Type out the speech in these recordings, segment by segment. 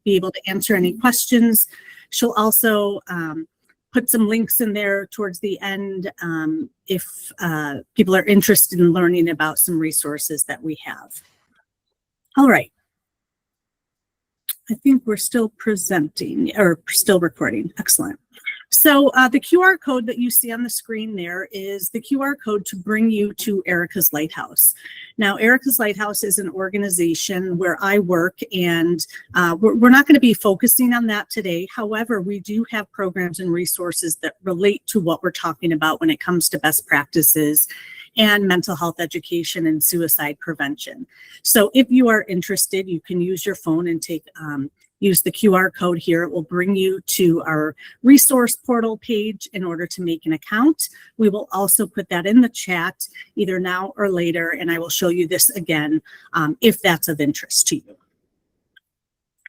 be able to answer any questions. She'll also put some links in there towards the end if people are interested in learning about some resources that we have. All right. I think we're still presenting or still recording. Excellent. So the QR code that you see on the screen there is the QR code to bring you to Erika's Lighthouse. Now, Erika's Lighthouse is an organization where I work, and we're not going to be focusing on that today. However, we do have programs and resources that relate to what we're talking about when it comes to best practices and mental health education and suicide prevention. So if you are interested, you can use your phone and use the QR code here. It will bring you to our resource portal page in order to make an account. We will also put that in the chat either now or later, and I will show you this again if that's of interest to you.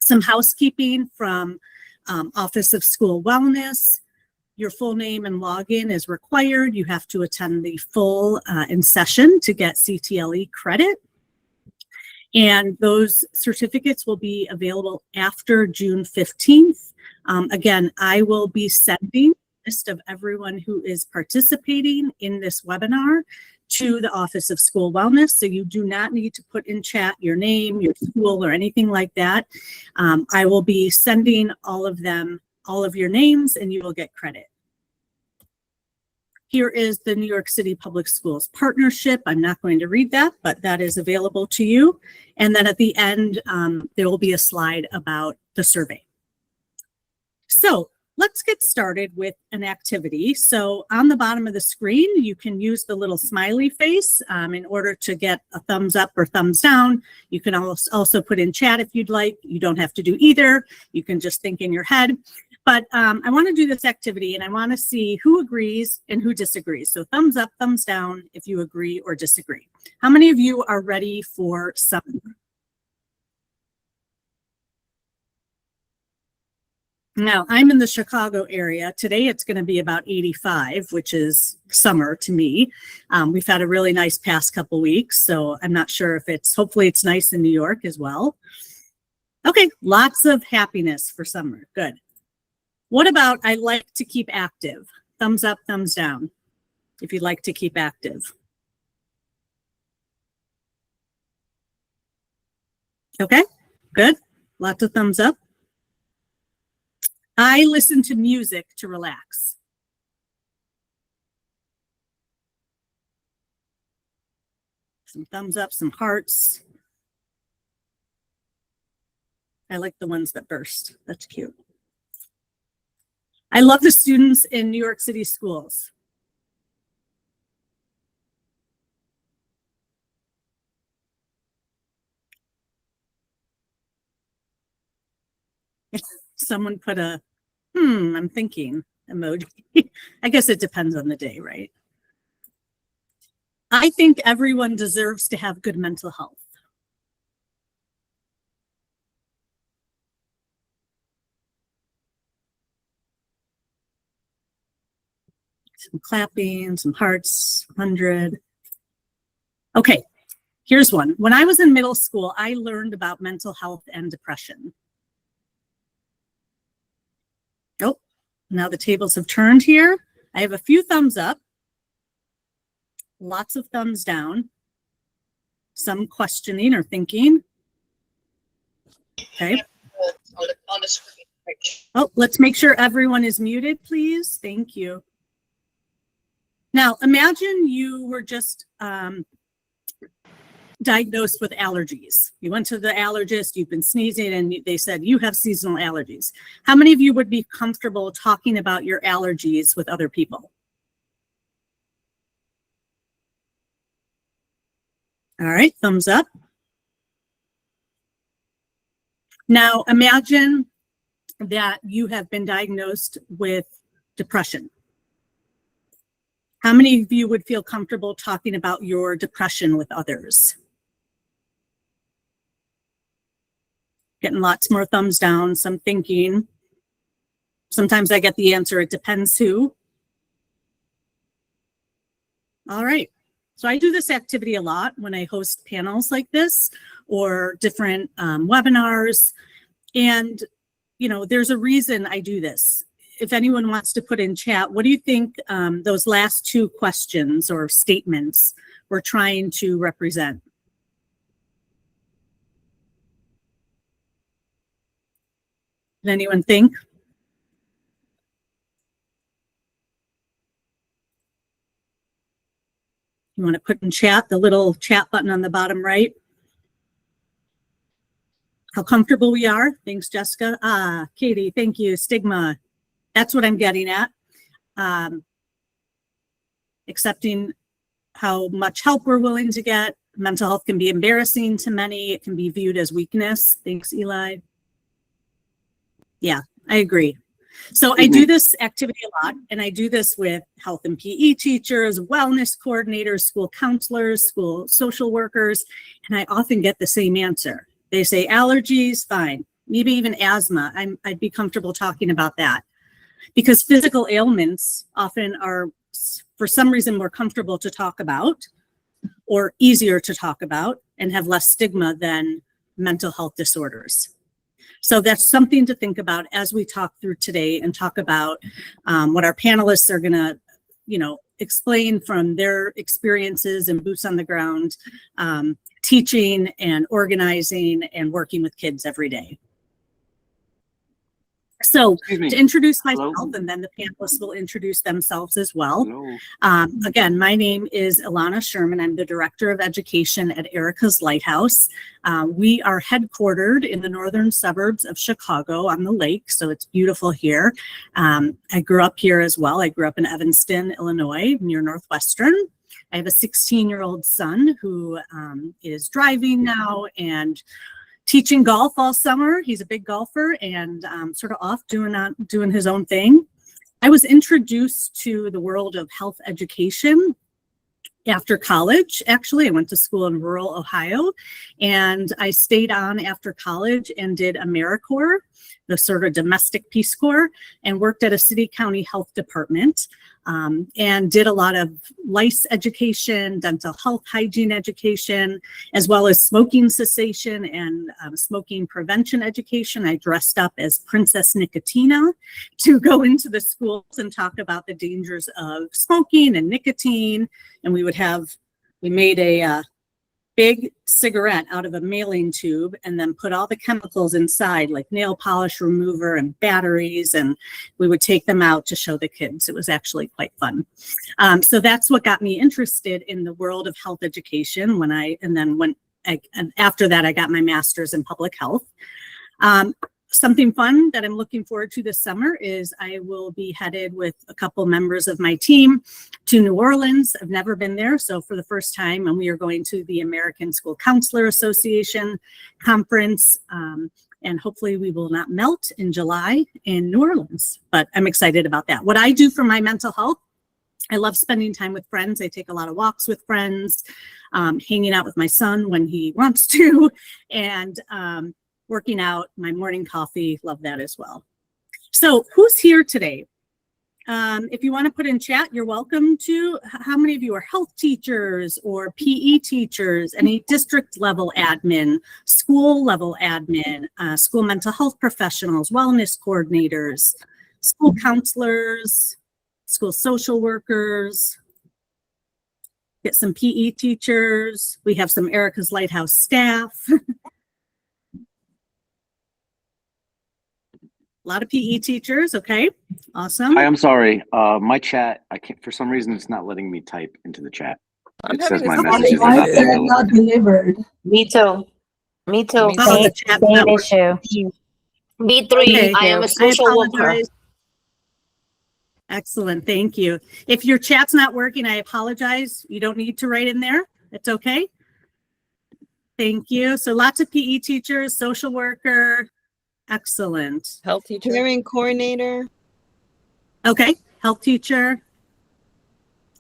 Some housekeeping from Office of School Wellness. Your full name and login is required. You have to attend the full in session to get CTLE credit. And those certificates will be available after June 15th. Again, I will be sending a list of everyone who is participating in this webinar to the Office of School Wellness. So you do not need to put in chat your name, your school, or anything like that. I will be sending all of them, all of your names, and you will get credit. Here is the New York City Public Schools partnership. I'm not going to read that, but that is available to you. And then at the end, there will be a slide about the survey. So let's get started with an activity. So on the bottom of the screen, you can use the little smiley face in order to get a thumbs up or thumbs down. You can also put in chat if you'd like. You don't have to do either. You can just think in your head. But I want to do this activity, and I want to see who agrees and who disagrees. So thumbs up, thumbs down if you agree or disagree. How many of you are ready for summer? Now, I'm in the Chicago area. Today it's going to be about 85, which is summer to me. We've had a really nice past couple weeks, so I'm not sure if hopefully it's nice in New York as well. Okay, lots of happiness for summer. Good. What about I like to keep active? Thumbs up, thumbs down, if you'd like to keep active. Okay, good. Lots of thumbs up. I listen to music to relax. Some thumbs up, some hearts. I like the ones that burst. That's cute. I love the students in New York City schools. Someone put a, I'm thinking emoji. I guess it depends on the day, right? I think everyone deserves to have good mental health. Some clapping, some hearts, 100. Okay, here's one. When I was in middle school, I learned about mental health and depression. Oh, now the tables have turned here. I have a few thumbs up, lots of thumbs down, some questioning or thinking. Okay. On the screen. Oh, let's make sure everyone is muted, please. Thank you. Now, imagine you were just diagnosed with allergies. You went to the allergist, you've been sneezing, and they said you have seasonal allergies. How many of you would be comfortable talking about your allergies with other people? All right, thumbs up. Now, imagine that you have been diagnosed with depression. How many of you would feel comfortable talking about your depression with others? Getting lots more thumbs down, some thinking. Sometimes I get the answer, it depends who. All right. So I do this activity a lot when I host panels like this or different webinars. And, there's a reason I do this. If anyone wants to put in chat, what do you think those last two questions or statements were trying to represent? Did anyone think? You want to put in chat, the little chat button on the bottom right? How comfortable we are. Thanks, Jessica. Katie, thank you. Stigma. That's what I'm getting at. Accepting how much help we're willing to get. Mental health can be embarrassing to many. It can be viewed as weakness. Thanks, Eli. Yeah, I agree. So I do this activity a lot, and I do this with health and PE teachers, wellness coordinators, school counselors, school social workers, and I often get the same answer. They say allergies, fine. Maybe even asthma. I'd be comfortable talking about that. Because physical ailments often are, for some reason, more comfortable to talk about or easier to talk about and have less stigma than mental health disorders. So that's something to think about as we talk through today and talk about what our panelists are going to, explain from their experiences and boots on the ground, teaching and organizing and working with kids every day. So to introduce myself, hello? And then the panelists will introduce themselves as well. Again, my name is Ilana Sherman. I'm the Director of Education at Erika's Lighthouse. We are headquartered in the northern suburbs of Chicago on the lake, so it's beautiful here. I grew up here as well. I grew up in Evanston, Illinois, near Northwestern. I have a 16-year-old son who is driving now and teaching golf all summer. He's a big golfer and sort of off doing his own thing. I was introduced to the world of health education after college. Actually, I went to school in rural Ohio, and I stayed on after college and did AmeriCorps, the sort of domestic Peace Corps, and worked at a city county health department. And did a lot of lice education, dental health hygiene education, as well as smoking cessation and smoking prevention education. I dressed up as Princess Nicotina to go into the schools and talk about the dangers of smoking and nicotine. And we made a big cigarette out of a mailing tube and then put all the chemicals inside, like nail polish remover and batteries, and we would take them out to show the kids. It was actually quite fun. So that's what got me interested in the world of health education and after that, I got my master's in public health. Something fun that I'm looking forward to this summer is I will be headed with a couple members of my team to New Orleans. I've never been there, so for the first time, and we are going to the American School Counselor Association conference, and hopefully we will not melt in July in New Orleans, but I'm excited about that. What I do for my mental health, I love spending time with friends. I take a lot of walks with friends, hanging out with my son when he wants to, and working out, my morning coffee, love that as well. So who's here today? If you want to put in chat, you're welcome to. How many of you are health teachers or PE teachers, any district level admin, school level admin, school mental health professionals, wellness coordinators, school counselors, school social workers, get some PE teachers. We have some Erika's Lighthouse staff. A lot of PE teachers. Okay, awesome. Hi, I'm sorry. My chat, I can't, for some reason, it's not letting me type into the chat. It says my messages are not delivered. Me too. Me too. Oh, the chat's Same not issue. B3, Okay, I am a social worker. Excellent, thank you. If your chat's not working, I apologize. You don't need to write in there. It's okay. Thank you. So lots of PE teachers, social worker. Excellent. Health teacher. Caring coordinator. Okay, health teacher.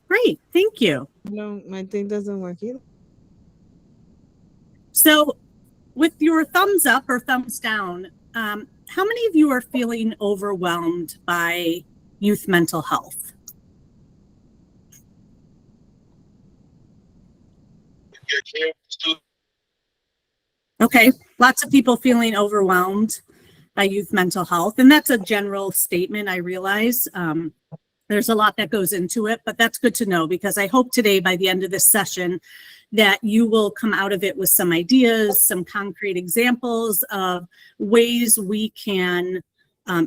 Great, thank you. No, my thing doesn't work either. So with your thumbs up or thumbs down, how many of you are feeling overwhelmed by youth mental health? Okay, lots of people feeling overwhelmed. by youth mental health. And that's a general statement, I realize. There's a lot that goes into it, but that's good to know, because I hope today by the end of this session that you will come out of it with some ideas, some concrete examples of ways we can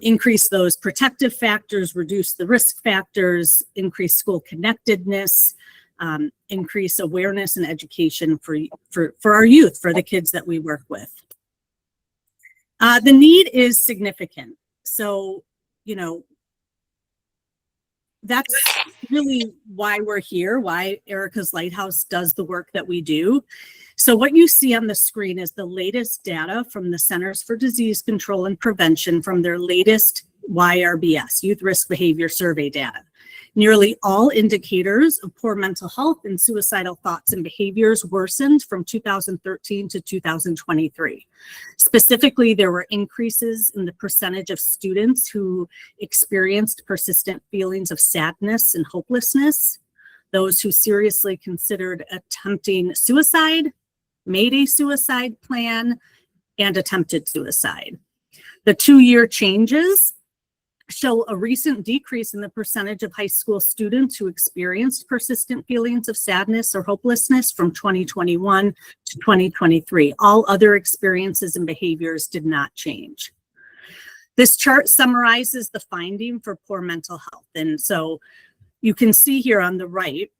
increase those protective factors, reduce the risk factors, increase school connectedness, increase awareness and education for our youth, for the kids that we work with. The need is significant. So, you know, that's really why we're here, why Erika's Lighthouse does the work that we do. So what you see on the screen is the latest data from the Centers for Disease Control and Prevention from their latest YRBS, Youth Risk Behavior Survey data. Nearly all indicators of poor mental health and suicidal thoughts and behaviors worsened from 2013 to 2023. Specifically, there were increases in the percentage of students who experienced persistent feelings of sadness and hopelessness, those who seriously considered attempting suicide, made a suicide plan, and attempted suicide. The 2-year changes show a recent decrease in the percentage of high school students who experienced persistent feelings of sadness or hopelessness from 2021 to 2023. All other experiences and behaviors did not change. This chart summarizes the finding for poor mental health. And so you can see here on the right,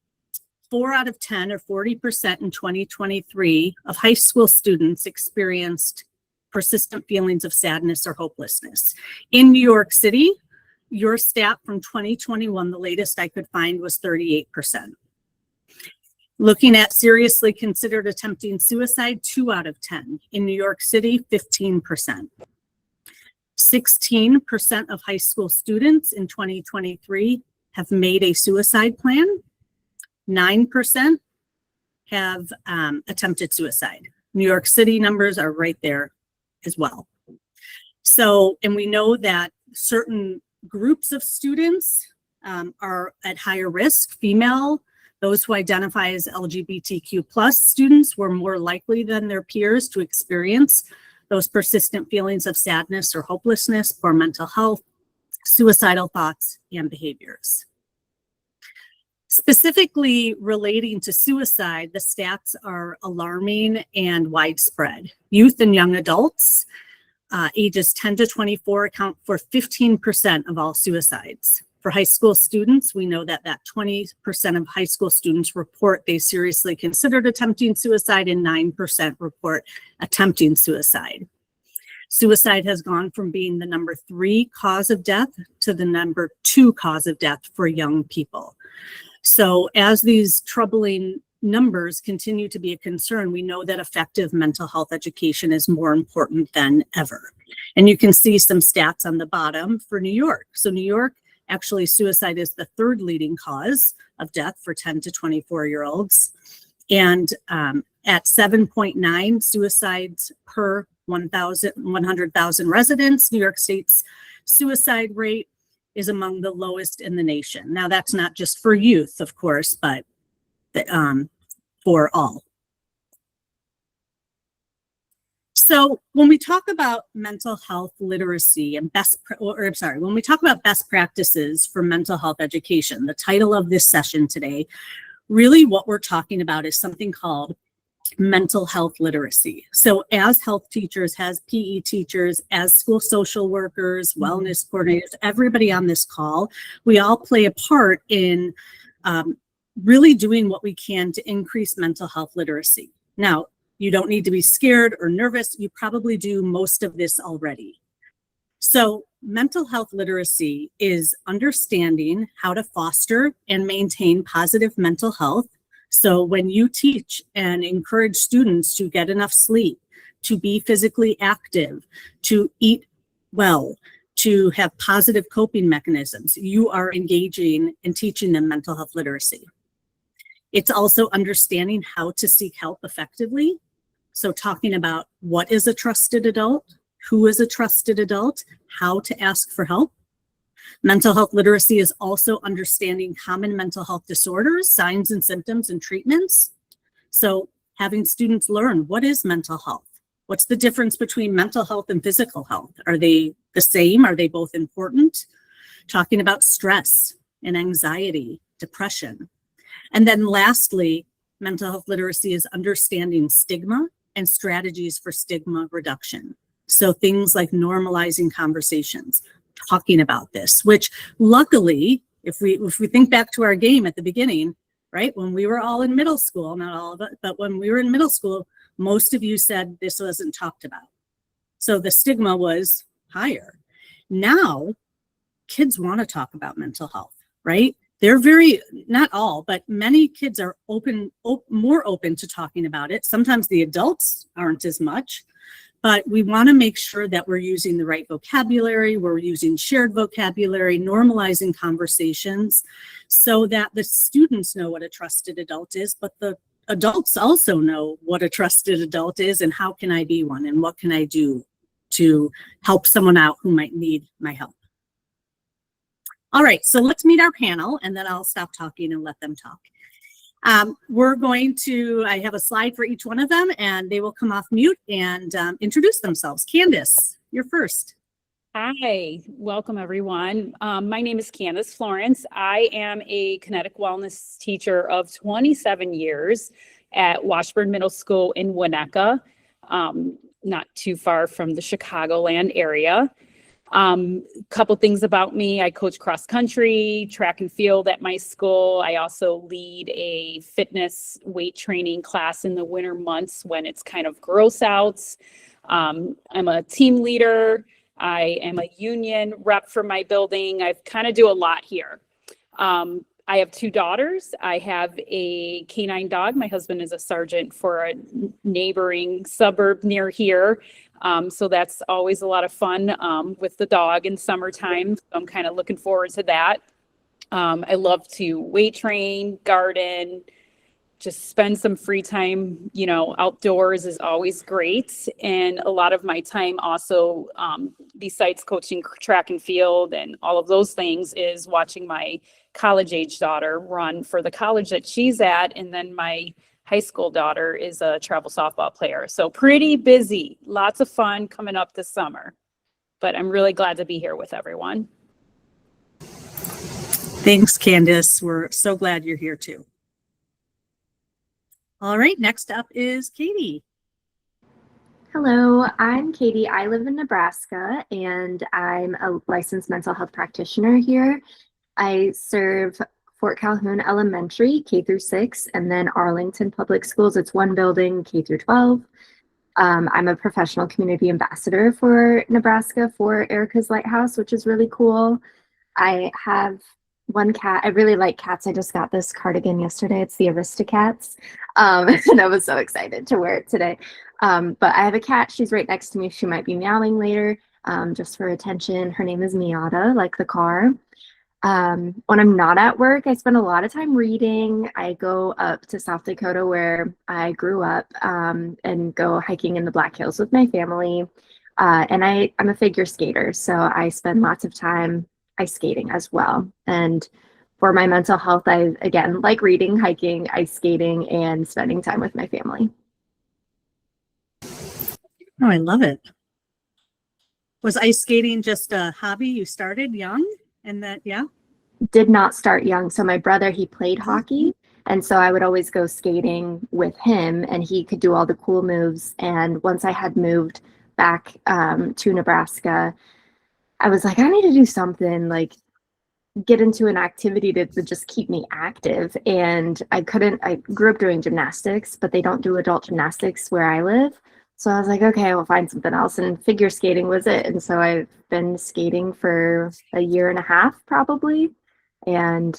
4 out of 10 or 40% in 2023 of high school students experienced persistent feelings of sadness or hopelessness. In New York City, your stat from 2021, the latest I could find, was 38%. Looking at seriously considered attempting suicide, 2 out of 10. In New York City, 15%. 16% of high school students in 2023 have made a suicide plan. 9% have attempted suicide. New York City numbers are right there as well. So, and we know that certain groups of students are at higher risk. Female, those who identify as LGBTQ plus students were more likely than their peers to experience those persistent feelings of sadness or hopelessness, poor mental health, suicidal thoughts, and behaviors. Specifically relating to suicide, the stats are alarming and widespread. Youth and young adults, ages 10 to 24, account for 15% of all suicides. For high school students, we know that 20% of high school students report they seriously considered attempting suicide, and 9% report attempting suicide. Suicide has gone from being the number 3 cause of death to the number 2 cause of death for young people. So as these troubling numbers continue to be a concern, we know that effective mental health education is more important than ever. And you can see some stats on the bottom for New York. So New York, actually, suicide is the 3rd leading cause of death for 10 to 24-year-olds. And at 7.9 suicides per 100,000 residents, New York State's suicide rate is among the lowest in the nation. Now, that's not just for youth, of course, but for all. So when we talk about mental health literacy and when we talk about best practices for mental health education, the title of this session today, really what we're talking about is something called mental health literacy. So as health teachers, as PE teachers, as school social workers, wellness coordinators, everybody on this call, we all play a part in really doing what we can to increase mental health literacy. Now, you don't need to be scared or nervous. You probably do most of this already. So mental health literacy is understanding how to foster and maintain positive mental health. So when you teach and encourage students to get enough sleep, to be physically active, to eat well, to have positive coping mechanisms, you are engaging and teaching them mental health literacy. It's also understanding how to seek help effectively. So talking about what is a trusted adult, who is a trusted adult, how to ask for help. Mental health literacy is also understanding common mental health disorders, signs and symptoms, and treatments. So having students learn what is mental health, What's the difference between mental health and physical health? Are they the same? Are they both important? Talking about stress and anxiety, depression. And then lastly, mental health literacy is understanding stigma and strategies for stigma reduction. So things like normalizing conversations, talking about this, which luckily, if we think back to our game at the beginning, right, when we were all in middle school, not all of it, but when we were in middle school, most of you said this wasn't talked about. So the stigma was higher. Now, kids want to talk about mental health, right? They're not all, but many kids are more open to talking about it. Sometimes the adults aren't as much, but we want to make sure that we're using the right vocabulary, we're using shared vocabulary, normalizing conversations so that the students know what a trusted adult is, but the adults also know what a trusted adult is and how can I be one and what can I do to help someone out who might need my help. All right, so let's meet our panel and then I'll stop talking and let them talk. I have a slide for each one of them and they will come off mute and introduce themselves. Candace, you're first. Hi, welcome everyone. My name is Candace Florence. I am a kinetic wellness teacher of 27 years at Washburn Middle School in Winnetka, not too far from the Chicagoland area. Couple things about me. I coach cross country, track and field at my school. I also lead a fitness weight training class in the winter months when it's kind of gross outs. I'm a team leader. I am a union rep for my building. I kind of do a lot here. I have 2 daughters. I have a canine dog. My husband is a sergeant for a neighboring suburb near here. So that's always a lot of fun with the dog in summertime. So I'm kind of looking forward to that. I love to weight train, garden, just spend some free time, outdoors is always great. And a lot of my time also, besides coaching track and field and all of those things, is watching my college age daughter run for the college that she's at. And then my high school daughter is a travel softball player. So pretty busy, lots of fun coming up this summer, but I'm really glad to be here with everyone. Thanks, Candace. We're so glad you're here too. All right, next up is Katie. Hello, I'm Katie. I live in Nebraska and I'm a licensed mental health practitioner here. I serve Fort Calhoun Elementary, K through 6, and then Arlington Public Schools. It's one building, K through 12. I'm a professional community ambassador for Nebraska for Erika's Lighthouse, which is really cool. I have one cat. I really like cats. I just got this cardigan yesterday. It's the Aristocats. And I was so excited to wear it today. But I have a cat. She's right next to me. She might be meowing later just for attention. Her name is Miata, like the car. When I'm not at work, I spend a lot of time reading. I go up to South Dakota where I grew up and go hiking in the Black Hills with my family. And I'm a figure skater, so I spend lots of time ice skating as well. And for my mental health, I, again, like reading, hiking, ice skating, and spending time with my family. Oh, I love it. Was ice skating just a hobby you started young? And that, yeah? Did not start young. So my brother, he played hockey. And so I would always go skating with him and he could do all the cool moves. And once I had moved back to Nebraska, I was like, I need to do something, like get into an activity to just keep me active. And I grew up doing gymnastics, but they don't do adult gymnastics where I live. So I was like, okay, I will find something else. And figure skating was it. And so I've been skating for a year and a half probably, and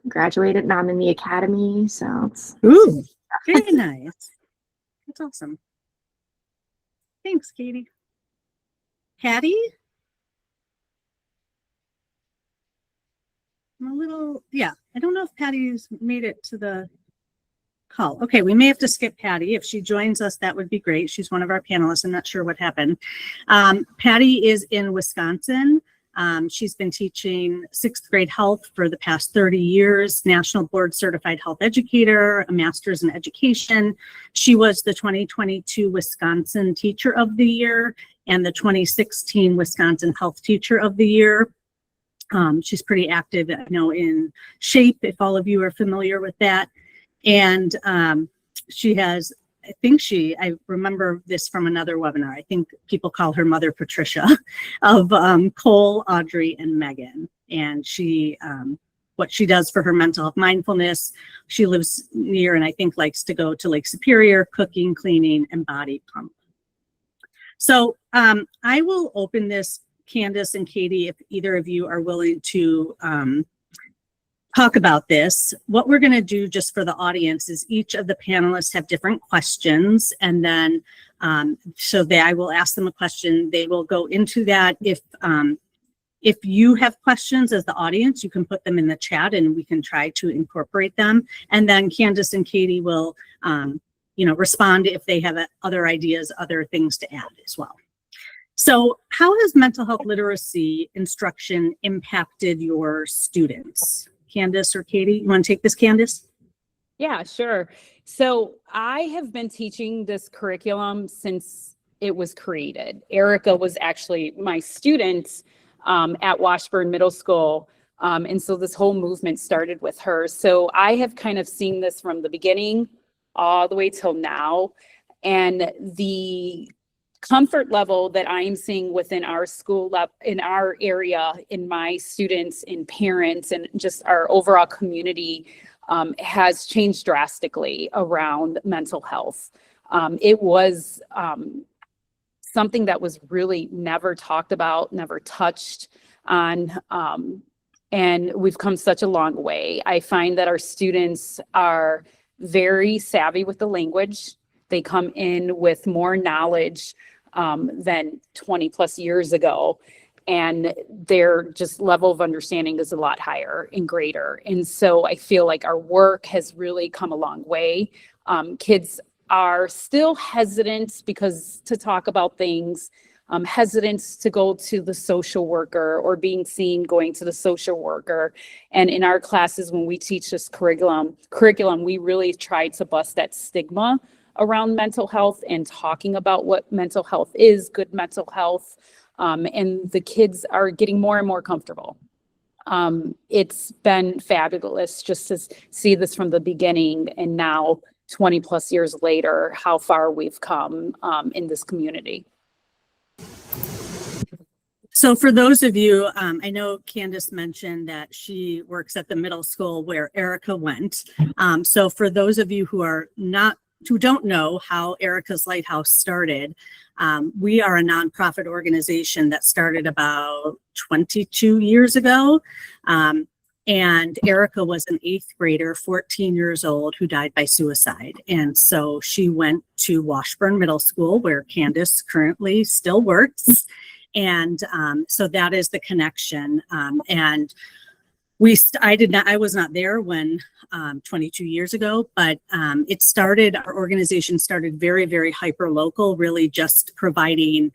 graduated. Now I'm in the academy. So it's ooh, very nice. That's awesome. Thanks, Katie. Patty? I don't know if Patty's made it to the call. Okay, we may have to skip Patty. If she joins us, that would be great. She's one of our panelists. I'm not sure what happened. Patty is in Wisconsin. She's been teaching sixth grade health for the past 30 years, national board certified health educator, a master's in education. She was the 2022 Wisconsin Teacher of the Year and the 2016 Wisconsin Health Teacher of the Year. She's pretty active, in SHAPE, if all of you are familiar with that. And she has, I remember this from another webinar. I think people call her Mother Patricia of Cole, Audrey, and Megan. And she, what she does for her mental health mindfulness, she lives near and I think likes to go to Lake Superior, cooking, cleaning, and body pump. So I will open this, Candace and Katie, if either of you are willing to talk about this. What we're going to do just for the audience is each of the panelists have different questions, and then I will ask them a question. They will go into that. If you have questions as the audience, you can put them in the chat and we can try to incorporate them. And then Candace and Katie will respond if they have other ideas, other things to add as well. So how has mental health literacy instruction impacted your students? Candace or Katie, you want to take this, Candace? Yeah, sure. So I have been teaching this curriculum since it was created. Erika was actually my student at Washburn Middle School. And so this whole movement started with her. So I have kind of seen this from the beginning all the way till now. And the comfort level that I'm seeing within our school, in our area, in my students, in parents, and just our overall community has changed drastically around mental health. It was something that was really never talked about, never touched on, and we've come such a long way. I find that our students are very savvy with the language. They come in with more knowledge than 20 plus years ago. And their just level of understanding is a lot higher and greater. And so I feel like our work has really come a long way. Kids are still hesitant to talk about things, hesitant to go to the social worker or being seen going to the social worker. And in our classes, when we teach this curriculum, we really try to bust that stigma around mental health and talking about what mental health is, good mental health. And the kids are getting more and more comfortable. It's been fabulous just to see this from the beginning and now 20 plus years later, how far we've come in this community. So for those of you, I know Candace mentioned that she works at the middle school where Erika went. So for those of you who don't know how Erika's Lighthouse started, we are a nonprofit organization that started about 22 years ago. And Erika was an 8th grader, 14 years old, who died by suicide. And so she went to Washburn Middle School, where Candace currently still works. And so that is the connection. And I was not there when 22 years ago, but our organization started very, very hyper local, really just providing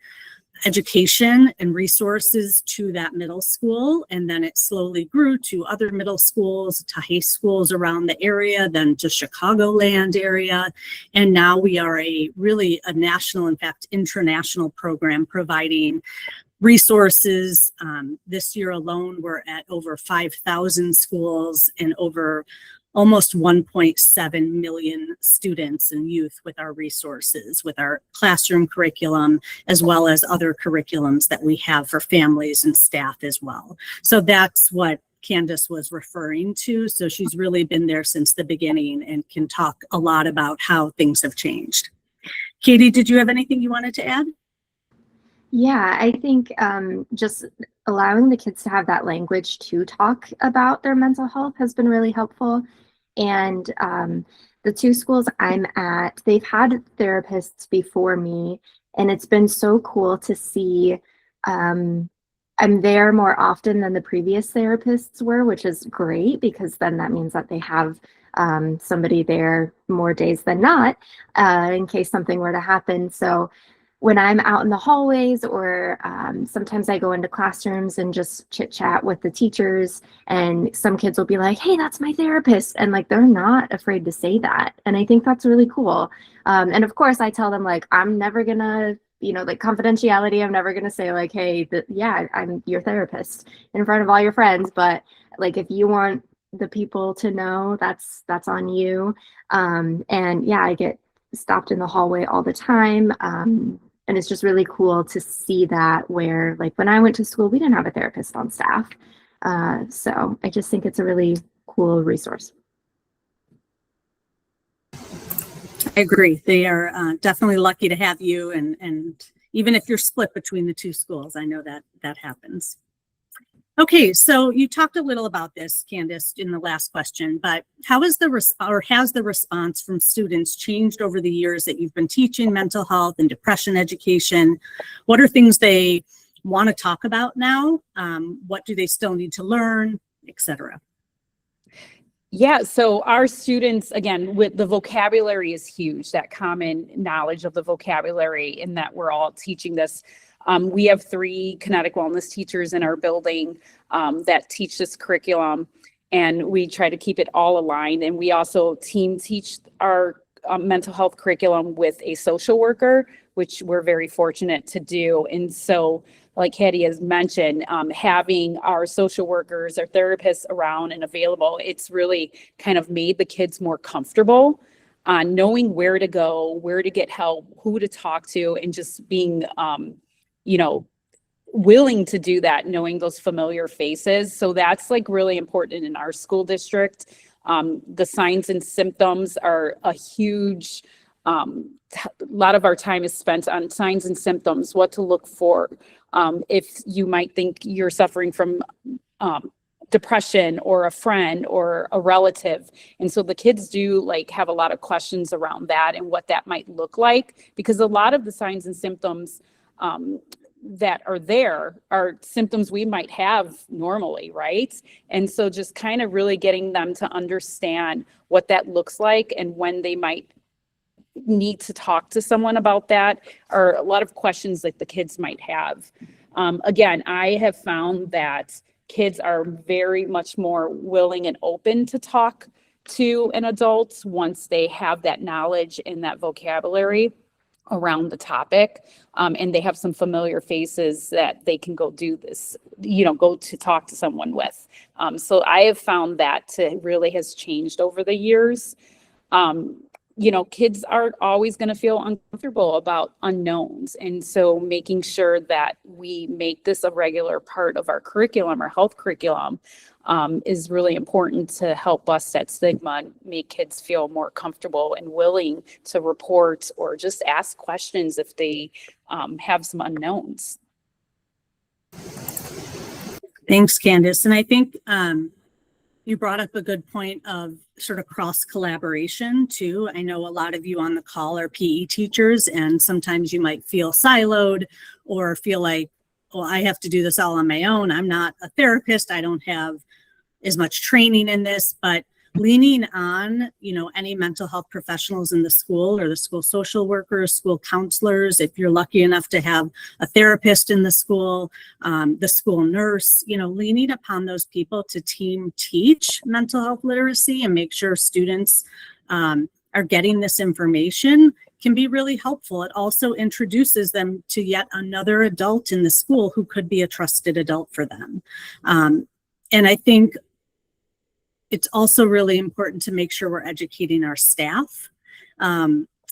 education and resources to that middle school. And then it slowly grew to other middle schools, to high schools around the area, then to Chicagoland area. And now we are really a national, in fact, international program providing resources. This year alone, we're at over 5,000 schools and over almost 1.7 million students and youth with our resources, with our classroom curriculum, as well as other curriculums that we have for families and staff as well. So that's what Candace was referring to. So she's really been there since the beginning and can talk a lot about how things have changed. Katie, did you have anything you wanted to add? Yeah, I think just allowing the kids to have that language to talk about their mental health has been really helpful. And the 2 schools I'm at, they've had therapists before me, and it's been so cool to see. I'm there more often than the previous therapists were, which is great because then that means that they have somebody there more days than not in case something were to happen. So when I'm out in the hallways or sometimes I go into classrooms and just chit chat with the teachers, and some kids will be like, hey, that's my therapist. And like, they're not afraid to say that. And I think that's really cool. And of course I tell them like, I'm never gonna, like confidentiality. I'm never gonna say like, hey, yeah, I'm your therapist in front of all your friends. But like, if you want the people to know, that's on you. And yeah, I get stopped in the hallway all the time. And it's just really cool to see that, where like when I went to school, we didn't have a therapist on staff. So I just think it's a really cool resource. I agree. They are definitely lucky to have you. And even if you're split between the two schools, I know that happens. Okay, so you talked a little about this, Candace, in the last question, but how is has the response from students changed over the years that you've been teaching mental health and depression education? What are things they want to talk about now? What do they still need to learn, etc.? Yeah, so our students, again, with the vocabulary is huge, that common knowledge of the vocabulary, and that we're all teaching this. We have 3 kinetic wellness teachers in our building that teach this curriculum, and we try to keep it all aligned. And we also team teach our mental health curriculum with a social worker, which we're very fortunate to do. And so, like Hattie has mentioned, having our social workers, our therapists around and available, it's really kind of made the kids more comfortable on knowing where to go, where to get help, who to talk to, and just being willing to do that, knowing those familiar faces. So that's like really important in our school district. The signs and symptoms are a huge, a lot of our time is spent on signs and symptoms, what to look for. If you might think you're suffering from depression or a friend or a relative. And so the kids do like have a lot of questions around that and what that might look like, because a lot of the signs and symptoms that are there are symptoms we might have normally, right? And so just kind of really getting them to understand what that looks like and when they might need to talk to someone about that, are a lot of questions that the kids might have. Again, I have found that kids are very much more willing and open to talk to an adult once they have that knowledge and that vocabulary around the topic, and they have some familiar faces that they can go do this, go to talk to someone with. So I have found that really has changed over the years. Kids are always going to feel uncomfortable about unknowns. And so making sure that we make this a regular part of our curriculum, our health curriculum, is really important to help bust that stigma and make kids feel more comfortable and willing to report or just ask questions if they have some unknowns. Thanks, Candace. And I think you brought up a good point of sort of cross collaboration too. I know a lot of you on the call are PE teachers, and sometimes you might feel siloed or feel like, well, I have to do this all on my own. I'm not a therapist. I don't have as much training in this, but leaning on, any mental health professionals in the school, or the school social workers, school counselors, if you're lucky enough to have a therapist in the school nurse, leaning upon those people to team teach mental health literacy and make sure students are getting this information can be really helpful. It also introduces them to yet another adult in the school who could be a trusted adult for them. And I think it's also really important to make sure we're educating our staff.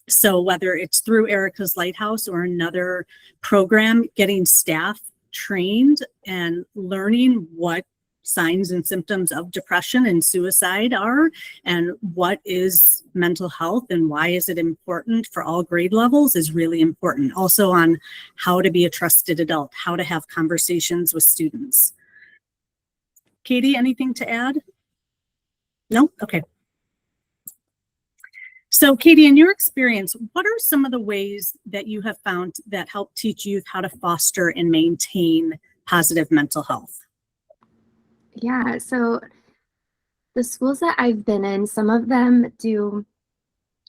So whether it's through Erika's Lighthouse or another program, getting staff trained and learning what signs and symptoms of depression and suicide are, and what is mental health and why is it important for all grade levels is really important. Also on how to be a trusted adult, how to have conversations with students. Katie, anything to add? No? Okay. So Katie, in your experience, what are some of the ways that you have found that help teach youth how to foster and maintain positive mental health? Yeah, so the schools that I've been in, some of them do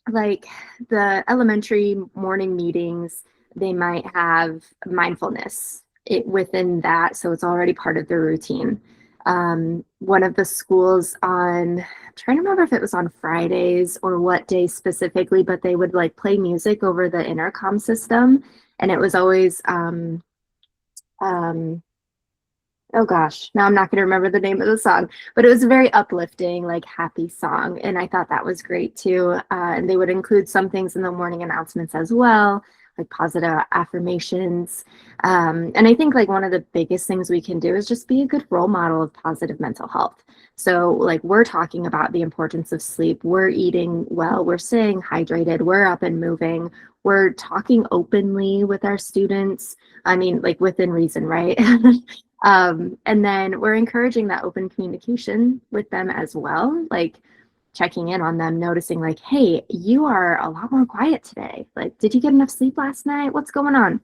like the elementary morning meetings. they might have mindfulness within that, so it's already part of their routine. One of the schools I'm trying to remember if it was on Fridays or what day specifically, but they would like play music over the intercom system, and it was always oh gosh, now I'm not going to remember the name of the song, but it was a very uplifting, like happy song. And I thought that was great too. And they would include some things in the morning announcements as well, like positive affirmations. And I think like one of the biggest things we can do is just be a good role model of positive mental health. So like we're talking about the importance of sleep, we're eating well, we're staying hydrated, we're up and moving, we're talking openly with our students. I mean, like within reason, right? And then we're encouraging that open communication with them as well, like checking in on them, noticing like, hey, you are a lot more quiet today. Like, did you get enough sleep last night? What's going on?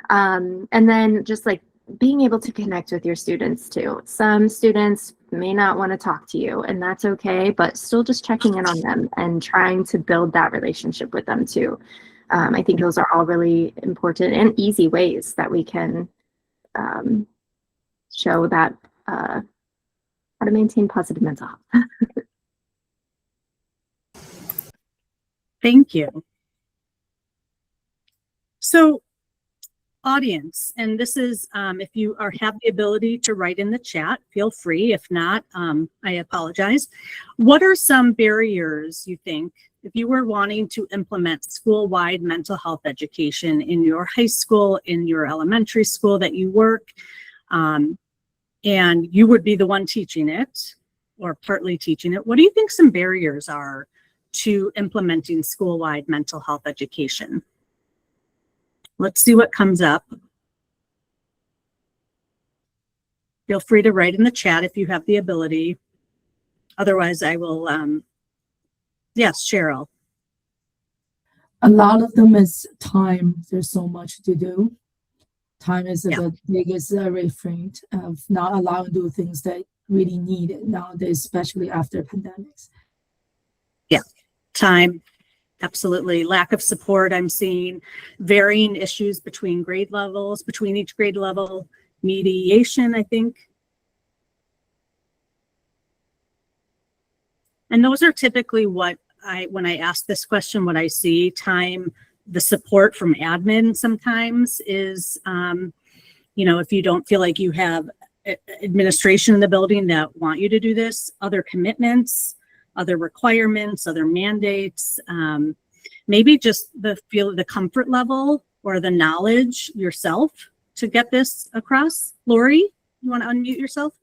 And then just like being able to connect with your students too. Some students may not want to talk to you, and that's okay, but still just checking in on them and trying to build that relationship with them too. I think those are all really important and easy ways that we can show that how to maintain positive mental health. Thank you. So audience, and this is, if you have the ability to write in the chat, feel free. If not, I apologize. What are some barriers you think, if you were wanting to implement school-wide mental health education in your high school, in your elementary school that you work, and you would be the one teaching it or partly teaching it, what do you think some barriers are to implementing school-wide mental health education? Let's see what comes up. Feel free to write in the chat if you have the ability. Otherwise, I will, yes, Cheryl. A lot of them is time. There's so much to do. Time is the biggest refrain of not allowing to do things that really need it nowadays, especially after pandemics. Yeah, time, absolutely. Lack of support, I'm seeing varying issues between grade levels, between each grade level, mediation, I think. And those are typically what when I ask this question, what I see. Time, the support from admin sometimes is, you know, if you don't feel like you have administration in the building that want you to do this, other commitments, other requirements, other mandates, maybe just the comfort level or the knowledge yourself to get this across. Lori, you want to unmute yourself?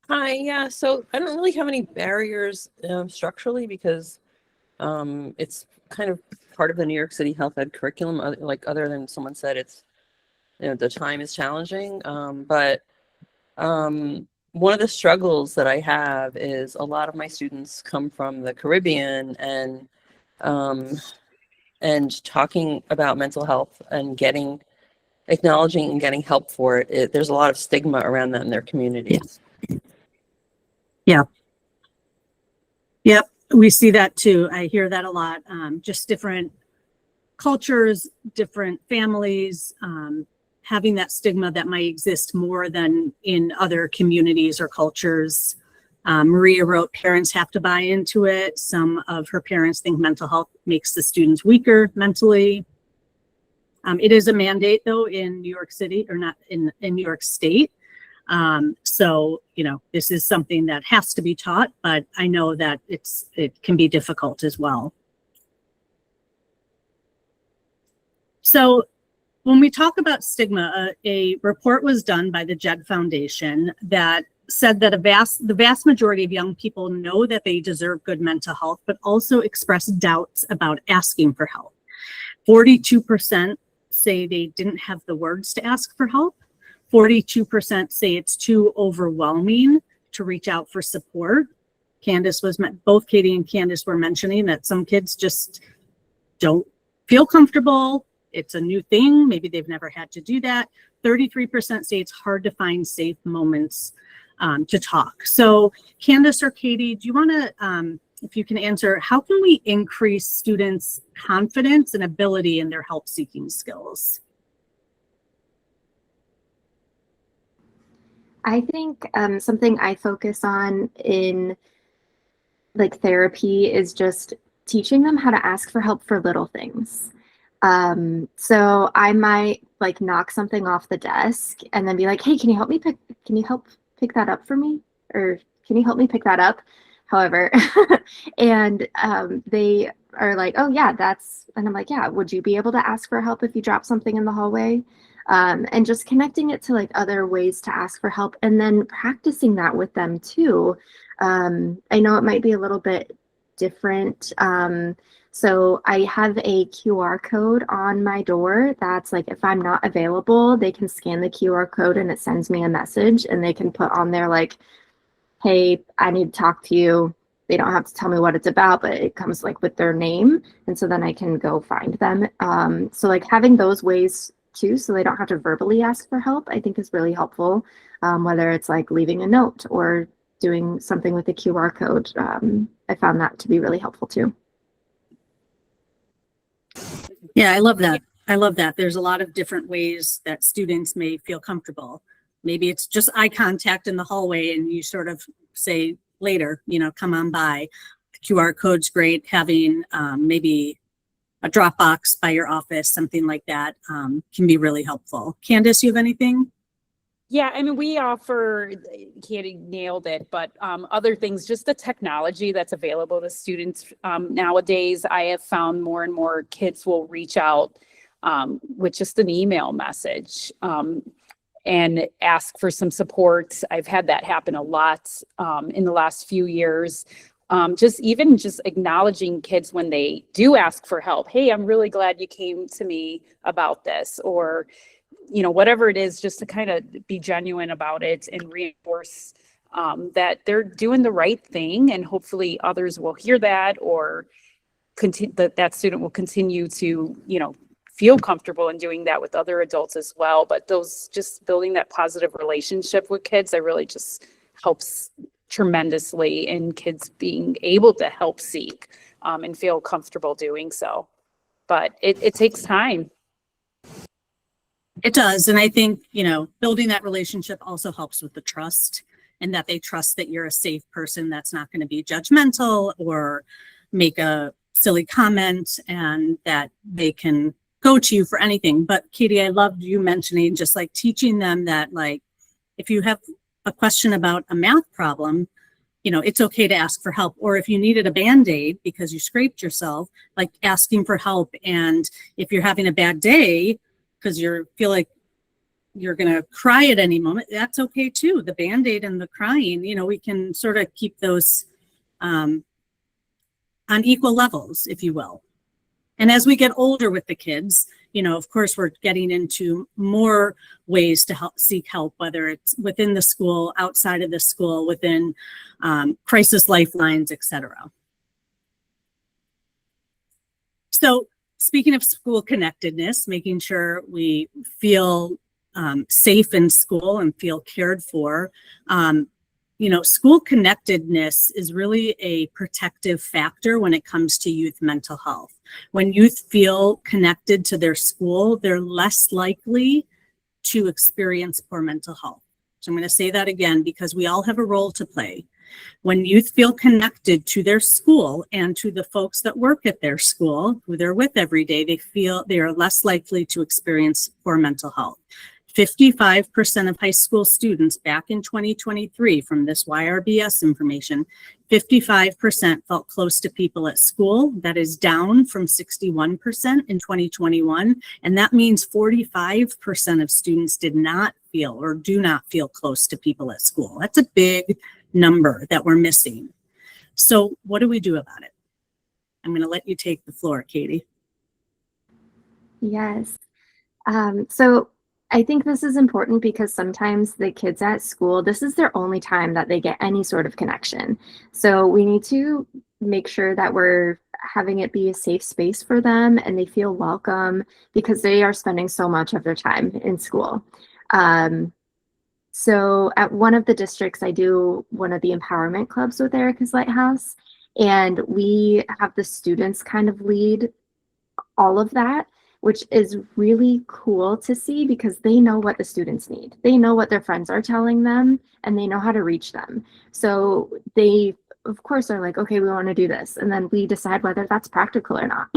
Hi, yeah, so I don't really have any barriers structurally because it's kind of part of the New York City Health Ed curriculum, like other than someone said it's, you know, the time is challenging. But one of the struggles that I have is a lot of my students come from the Caribbean, and talking about mental health and acknowledging and getting help for it, there's a lot of stigma around that in their communities. Yeah. Yep, we see that too. I hear that a lot. Just different cultures, different families, having that stigma that might exist more than in other communities or cultures. Maria wrote, parents have to buy into it. Some of her parents think mental health makes the students weaker mentally. It is a mandate though in New York City, or not in New York State. So, you know, this is something that has to be taught, but I know that it can be difficult as well. So when we talk about stigma, a report was done by the Jed Foundation that said that the vast majority of young people know that they deserve good mental health, but also express doubts about asking for help. 42% say they didn't have the words to ask for help. 42% say it's too overwhelming to reach out for support. Both Katie and Candace were mentioning that some kids just don't feel comfortable. It's a new thing. Maybe they've never had to do that. 33% say it's hard to find safe moments to talk. So Candace or Katie, do you want to, if you can answer, how can we increase students' confidence and ability in their help-seeking skills? I think something I focus on in like therapy is just teaching them how to ask for help for little things. So I might like knock something off the desk and then be like, hey, can you help pick that up for me? Or can you help me pick that up? However, and they are like, oh yeah, and I'm like, yeah, would you be able to ask for help if you drop something in the hallway? And just connecting it to like other ways to ask for help and then practicing that with them too. I know it might be a little bit different. So I have a QR code on my door that's like, if I'm not available, they can scan the QR code and it sends me a message and they can put on there like, hey, I need to talk to you. They don't have to tell me what it's about, but it comes like with their name. And so then I can go find them. So like having those ways too, so they don't have to verbally ask for help, I think is really helpful. Whether it's like leaving a note or doing something with the QR code. I found that to be really helpful too. Yeah, I love that. I love that. There's a lot of different ways that students may feel comfortable. Maybe it's just eye contact in the hallway and you sort of say later, come on by. QR code's great. Having maybe a Dropbox by your office, something like that can be really helpful. Candace, you have anything? Yeah, I mean, we offer, Katie nailed it, but other things, just the technology that's available to students nowadays. I have found more and more kids will reach out with just an email message and ask for some support. I've had that happen a lot in the last few years. Just acknowledging kids when they do ask for help. Hey, I'm really glad you came to me about this, or whatever it is, just to kind of be genuine about it and reinforce that they're doing the right thing, and hopefully others will hear that, or that student will continue to feel comfortable in doing that with other adults as well. But just building that positive relationship with kids, that really just helps tremendously in kids being able to help seek and feel comfortable doing so. But it takes time. It does. And I think, building that relationship also helps with the trust, and that they trust that you're a safe person that's not going to be judgmental or make a silly comment, and that they can go to you for anything. But Katie, I loved you mentioning just like teaching them that, like, if you have a question about a math problem, it's okay to ask for help. Or if you needed a Band-Aid because you scraped yourself, like asking for help. And if you're having a bad day because you feel like you're going to cry at any moment, that's okay too. The Band-Aid and the crying, we can sort of keep those on equal levels, if you will. And as we get older with the kids, of course, we're getting into more ways to seek help, whether it's within the school, outside of the school, within crisis lifelines, etc. So speaking of school connectedness, making sure we feel safe in school and feel cared for, school connectedness is really a protective factor when it comes to youth mental health. When youth feel connected to their school, they're less likely to experience poor mental health. So I'm going to say that again, because we all have a role to play. When youth feel connected to their school and to the folks that work at their school, who they're with every day, they feel they are less likely to experience poor mental health. 55% of high school students back in 2023, from this YRBS information, 55% felt close to people at school. That is down from 61% in 2021. And that means 45% of students did not feel or do not feel close to people at school. That's a big number that we're missing. So what do we do about it? I'm going to let you take the floor, Katie. Yes. So I think this is important because sometimes the kids at school, this is their only time that they get any sort of connection. So we need to make sure that we're having it be a safe space for them and they feel welcome, because they are spending so much of their time in school. So at one of the districts, I do one of the empowerment clubs with Erika's Lighthouse, and we have the students kind of lead all of that. which is really cool to see because they know what the students need. They know what their friends are telling them and they know how to reach them. So they, of course, are like, okay, we want to do this. And then we decide whether that's practical or not.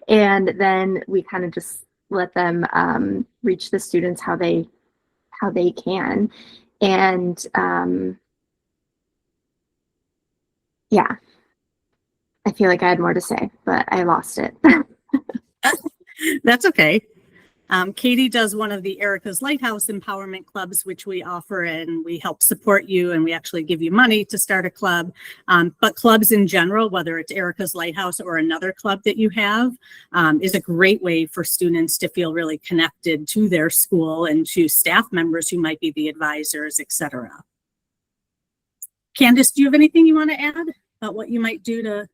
And then we kind of just let them reach the students how they can. And yeah, I feel like I had more to say, but I lost it. That's okay. Katie does one of the Erika's Lighthouse empowerment clubs, which we offer, and we help support you, and we actually give you money to start a club. But clubs in general, whether it's Erika's Lighthouse or another club that you have, is a great way for students to feel really connected to their school and to staff members who might be the advisors, etc. Candace, do you have anything you want to add about what you might do to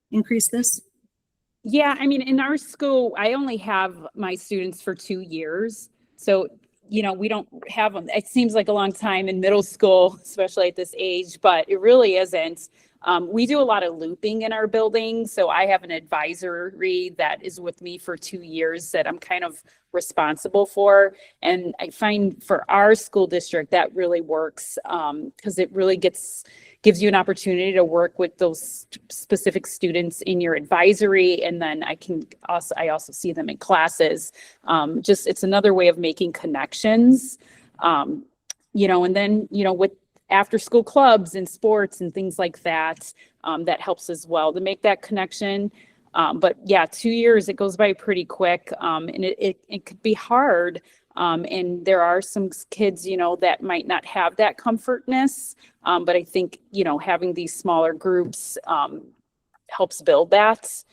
increase this? Yeah, I mean, in our school, I only have my students for 2 years. So, we don't have them. It seems like a long time in middle school, especially at this age, but it really isn't. We do a lot of looping in our building. So I have an advisory that is with me for 2 years that I'm kind of responsible for. And I find for our school district that really works because it really gives you an opportunity to work with those specific students in your advisory. And then I also see them in classes. It's another way of making connections, and then, with after school clubs and sports and things like that, that helps as well to make that connection. But yeah, 2 years, it goes by pretty quick. And it could be hard. And there are some kids, that might not have that comfortness. But I think, having these smaller groups helps build that.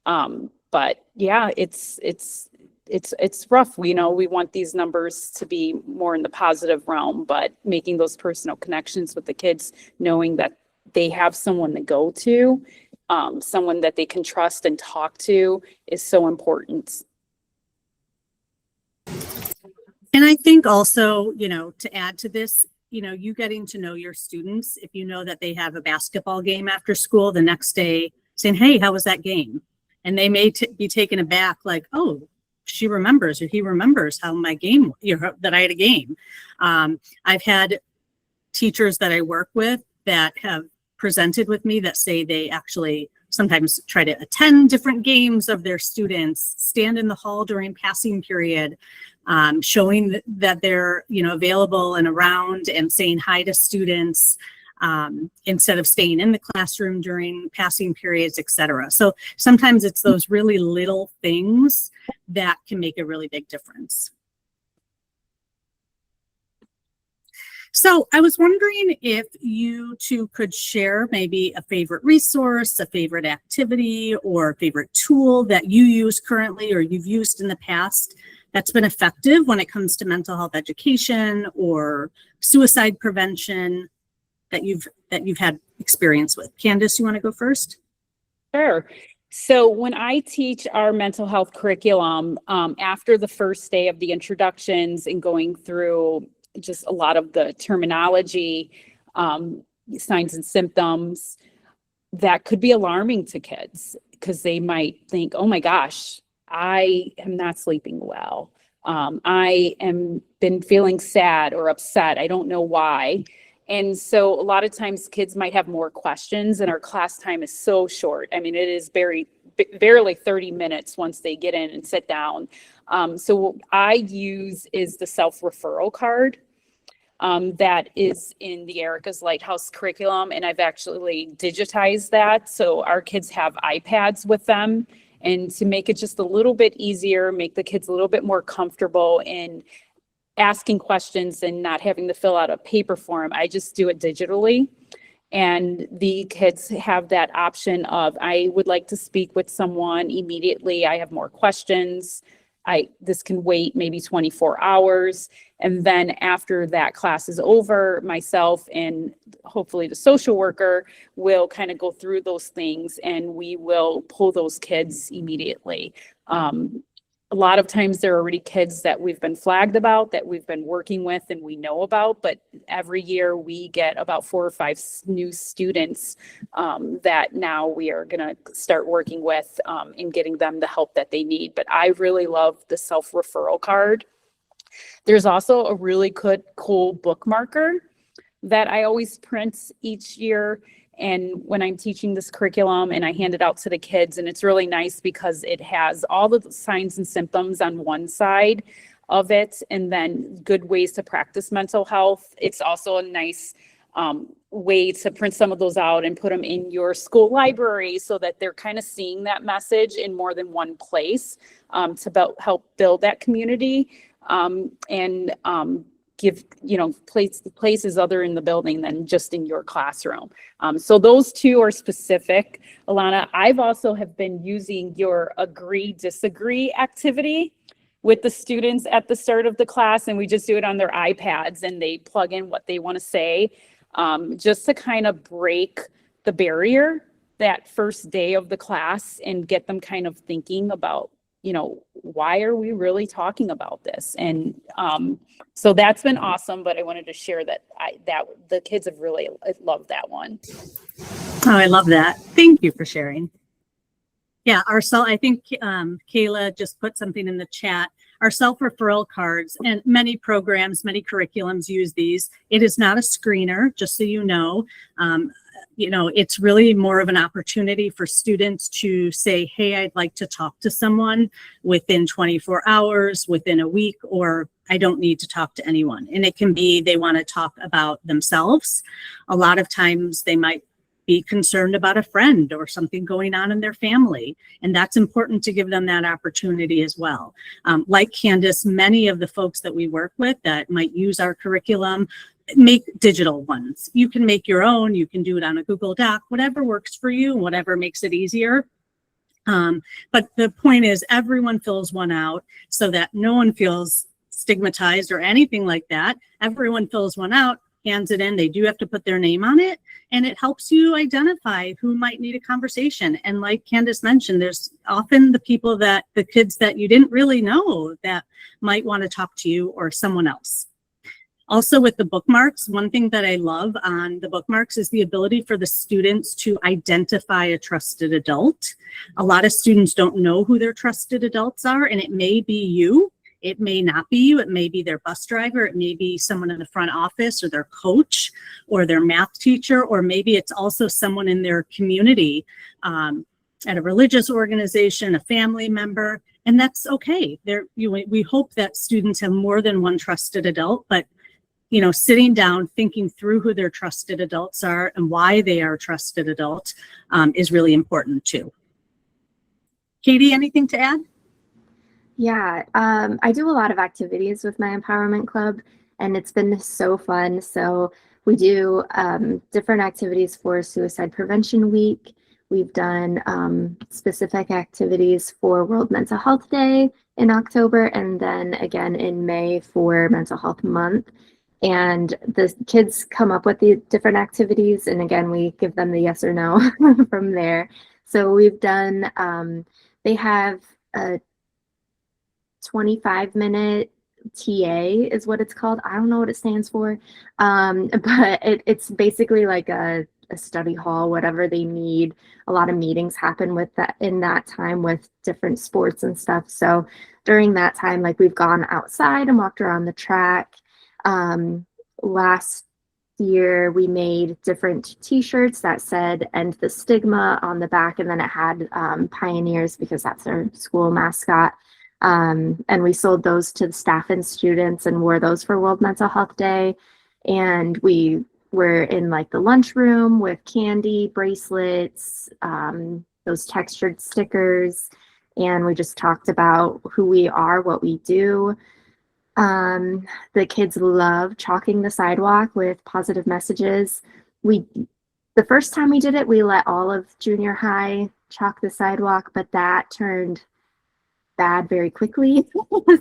But yeah, it's rough. We want these numbers to be more in the positive realm, but making those personal connections with the kids, knowing that they have someone to go to, someone that they can trust and talk to is so important. And I think also, to add to this, you getting to know your students, if you know that they have a basketball game after school the next day, saying, hey, how was that game? And they may be taken aback, like, oh, she remembers or he remembers how my game, that I had a game. I've had teachers that I work with that have presented with me that say they actually sometimes try to attend different games of their students, stand in the hall during passing period, showing that they're, available and around and saying hi to students, instead of staying in the classroom during passing periods, etc. So sometimes it's those really little things that can make a really big difference. So I was wondering if you two could share maybe a favorite resource, a favorite activity, or a favorite tool that you use currently or you've used in the past that's been effective when it comes to mental health education or suicide prevention that you've had experience with. Candace, you want to go first? Sure. So when I teach our mental health curriculum, after the first day of the introductions and going through just a lot of the terminology, signs and symptoms, that could be alarming to kids because they might think, oh my gosh, I am not sleeping well. I am been feeling sad or upset. I don't know why. And so a lot of times kids might have more questions and our class time is so short. I mean, it is barely 30 minutes once they get in and sit down. So what I use is the self-referral card that is in the Erika's Lighthouse curriculum. And I've actually digitized that. So our kids have iPads with them. And to make it just a little bit easier, make the kids a little bit more comfortable in asking questions and not having to fill out a paper form, I just do it digitally. And the kids have that option of, I would like to speak with someone immediately. I have more questions. This can wait maybe 24 hours. And then after that class is over, myself and hopefully the social worker will kind of go through those things and we will pull those kids immediately. a lot of times there are already kids that we've been flagged about, that we've been working with and we know about, but every year we get about 4 or 5 new students that now we are going to start working with in getting them the help that they need. But I really love the self-referral card. There's also a really good, cool bookmarker that I always print each year. And when I'm teaching this curriculum and I hand it out to the kids, and it's really nice because it has all the signs and symptoms on one side of it, and then good ways to practice mental health. It's also a nice way to print some of those out and put them in your school library so that they're kind of seeing that message in more than one place to help build that community and give, places other in the building than just in your classroom. So those two are specific. Alana, I've also have been using your agree, disagree activity with the students at the start of the class, and we just do it on their iPads and they plug in what they want to say, just to kind of break the barrier that first day of the class and get them kind of thinking about, why are we really talking about this? And so that's been awesome, but I wanted to share that the kids have really loved that one. Oh, I love that. Thank you for sharing. Yeah, I think Kayla just put something in the chat. Our self-referral cards, and many programs, many curriculums use these. It is not a screener, just so you know. It's really more of an opportunity for students to say, hey, I'd like to talk to someone within 24 hours, within a week, or I don't need to talk to anyone. And it can be they want to talk about themselves. A lot of times they might be concerned about a friend or something going on in their family. And that's important to give them that opportunity as well. Like Candace, many of the folks that we work with that might use our curriculum make digital ones. You can make your own, you can do it on a Google Doc, whatever works for you, whatever makes it easier. But the point is everyone fills one out so that no one feels stigmatized or anything like that. Everyone fills one out, hands it in. They do have to put their name on it, and it helps you identify who might need a conversation. And like Candace mentioned, there's often the kids that you didn't really know that might want to talk to you or someone else. Also with the bookmarks, one thing that I love on the bookmarks is the ability for the students to identify a trusted adult. A lot of students don't know who their trusted adults are, and it may be you. It may not be you. It may be their bus driver. It may be someone in the front office or their coach or their math teacher, or maybe it's also someone in their community at a religious organization, a family member, and that's okay. We hope that students have more than one trusted adult, but sitting down, thinking through who their trusted adults are and why they are trusted adults is really important too. Katie, anything to add? Yeah, I do a lot of activities with my empowerment club, and it's been so fun. So we do different activities for Suicide Prevention Week. We've done specific activities for World Mental Health Day in October, and then again in May for Mental Health Month. And the kids come up with the different activities, and again, we give them the yes or no from there. So we've done, they have a 25-minute TA is what it's called. I don't know what it stands for, but it's basically like a study hall, whatever they need. A lot of meetings happen with that in that time with different sports and stuff. So during that time, like we've gone outside and walked around the track. Last year we made different t-shirts that said "End the Stigma" on the back, and then it had Pioneers because that's our school mascot. And we sold those to the staff and students and wore those for World Mental Health Day. And we were in like the lunchroom with candy, bracelets, those textured stickers, and we just talked about who we are, what we do. The kids love chalking the sidewalk with positive messages. The first time we did it, we let all of junior high chalk the sidewalk, but that turned bad very quickly.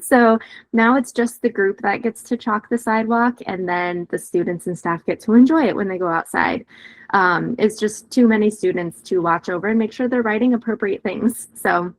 So now it's just the group that gets to chalk the sidewalk, and then the students and staff get to enjoy it when they go outside. It's just too many students to watch over and make sure they're writing appropriate things. So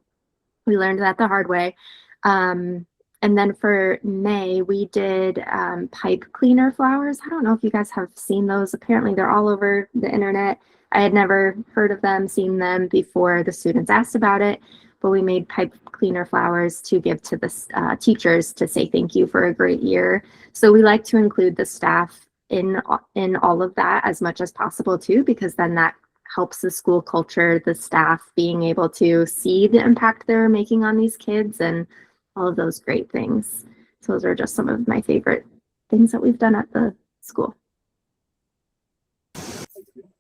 we learned that the hard way. And then for May, we did pipe cleaner flowers. I don't know if you guys have seen those. Apparently, they're all over the internet. I had never heard of them, seen them before the students asked about it, but we made pipe cleaner flowers to give to the teachers to say thank you for a great year. So we like to include the staff in all of that as much as possible too, because then that helps the school culture, the staff being able to see the impact they're making on these kids and all of those great things. So those are just some of my favorite things that we've done at the school.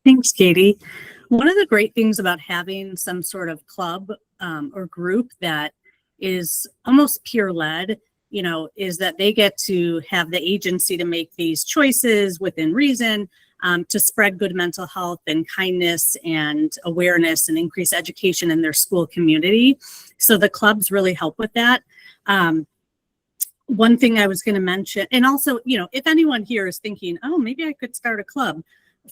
Thanks, Katie. One of the great things about having some sort of club or group that is almost peer-led, you know, is that they get to have the agency to make these choices within reason, to spread good mental health and kindness and awareness and increase education in their school community. So the clubs really help with that. One thing I was going to mention, and also, you know, if anyone here is thinking, oh, maybe I could start a club,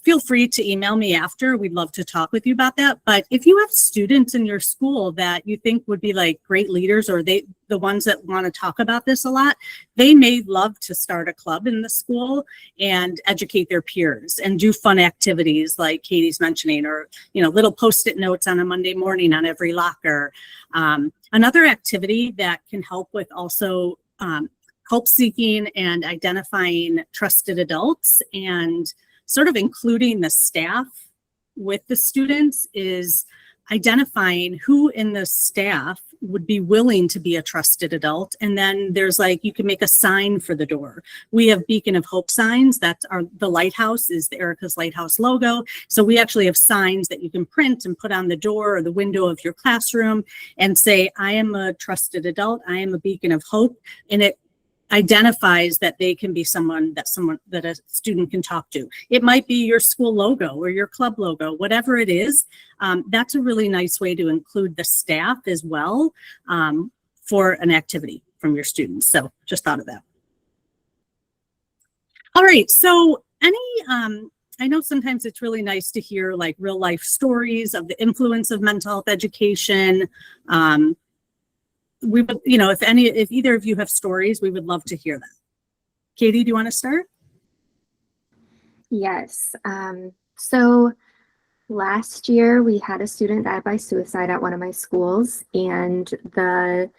feel free to email me after. We'd love to talk with you about that. But if you have students in your school that you think would be like great leaders, or the ones that want to talk about this a lot, they may love to start a club in the school and educate their peers and do fun activities like Katie's mentioning, or, you know, little Post-it notes on a Monday morning on every locker. Another activity that can help with also help seeking and identifying trusted adults and sort of including the staff with the students is identifying who in the staff would be willing to be a trusted adult. And then there's like, you can make a sign for the door. We have Beacon of Hope signs. That's the Lighthouse is the Erika's Lighthouse logo. So we actually have signs that you can print and put on the door or the window of your classroom and say, I am a trusted adult. I am a beacon of hope. And it identifies that they can be someone that a student can talk to. It might be your school logo or your club logo, whatever it is. That's a really nice way to include the staff as well for an activity from your students. So just thought of that. All right, so I know sometimes it's really nice to hear like real life stories of the influence of mental health education. We would, you know, if either of you have stories, we would love to hear them. Katie, do you want to start? Yes. So last year we had a student die by suicide at one of my schools, and the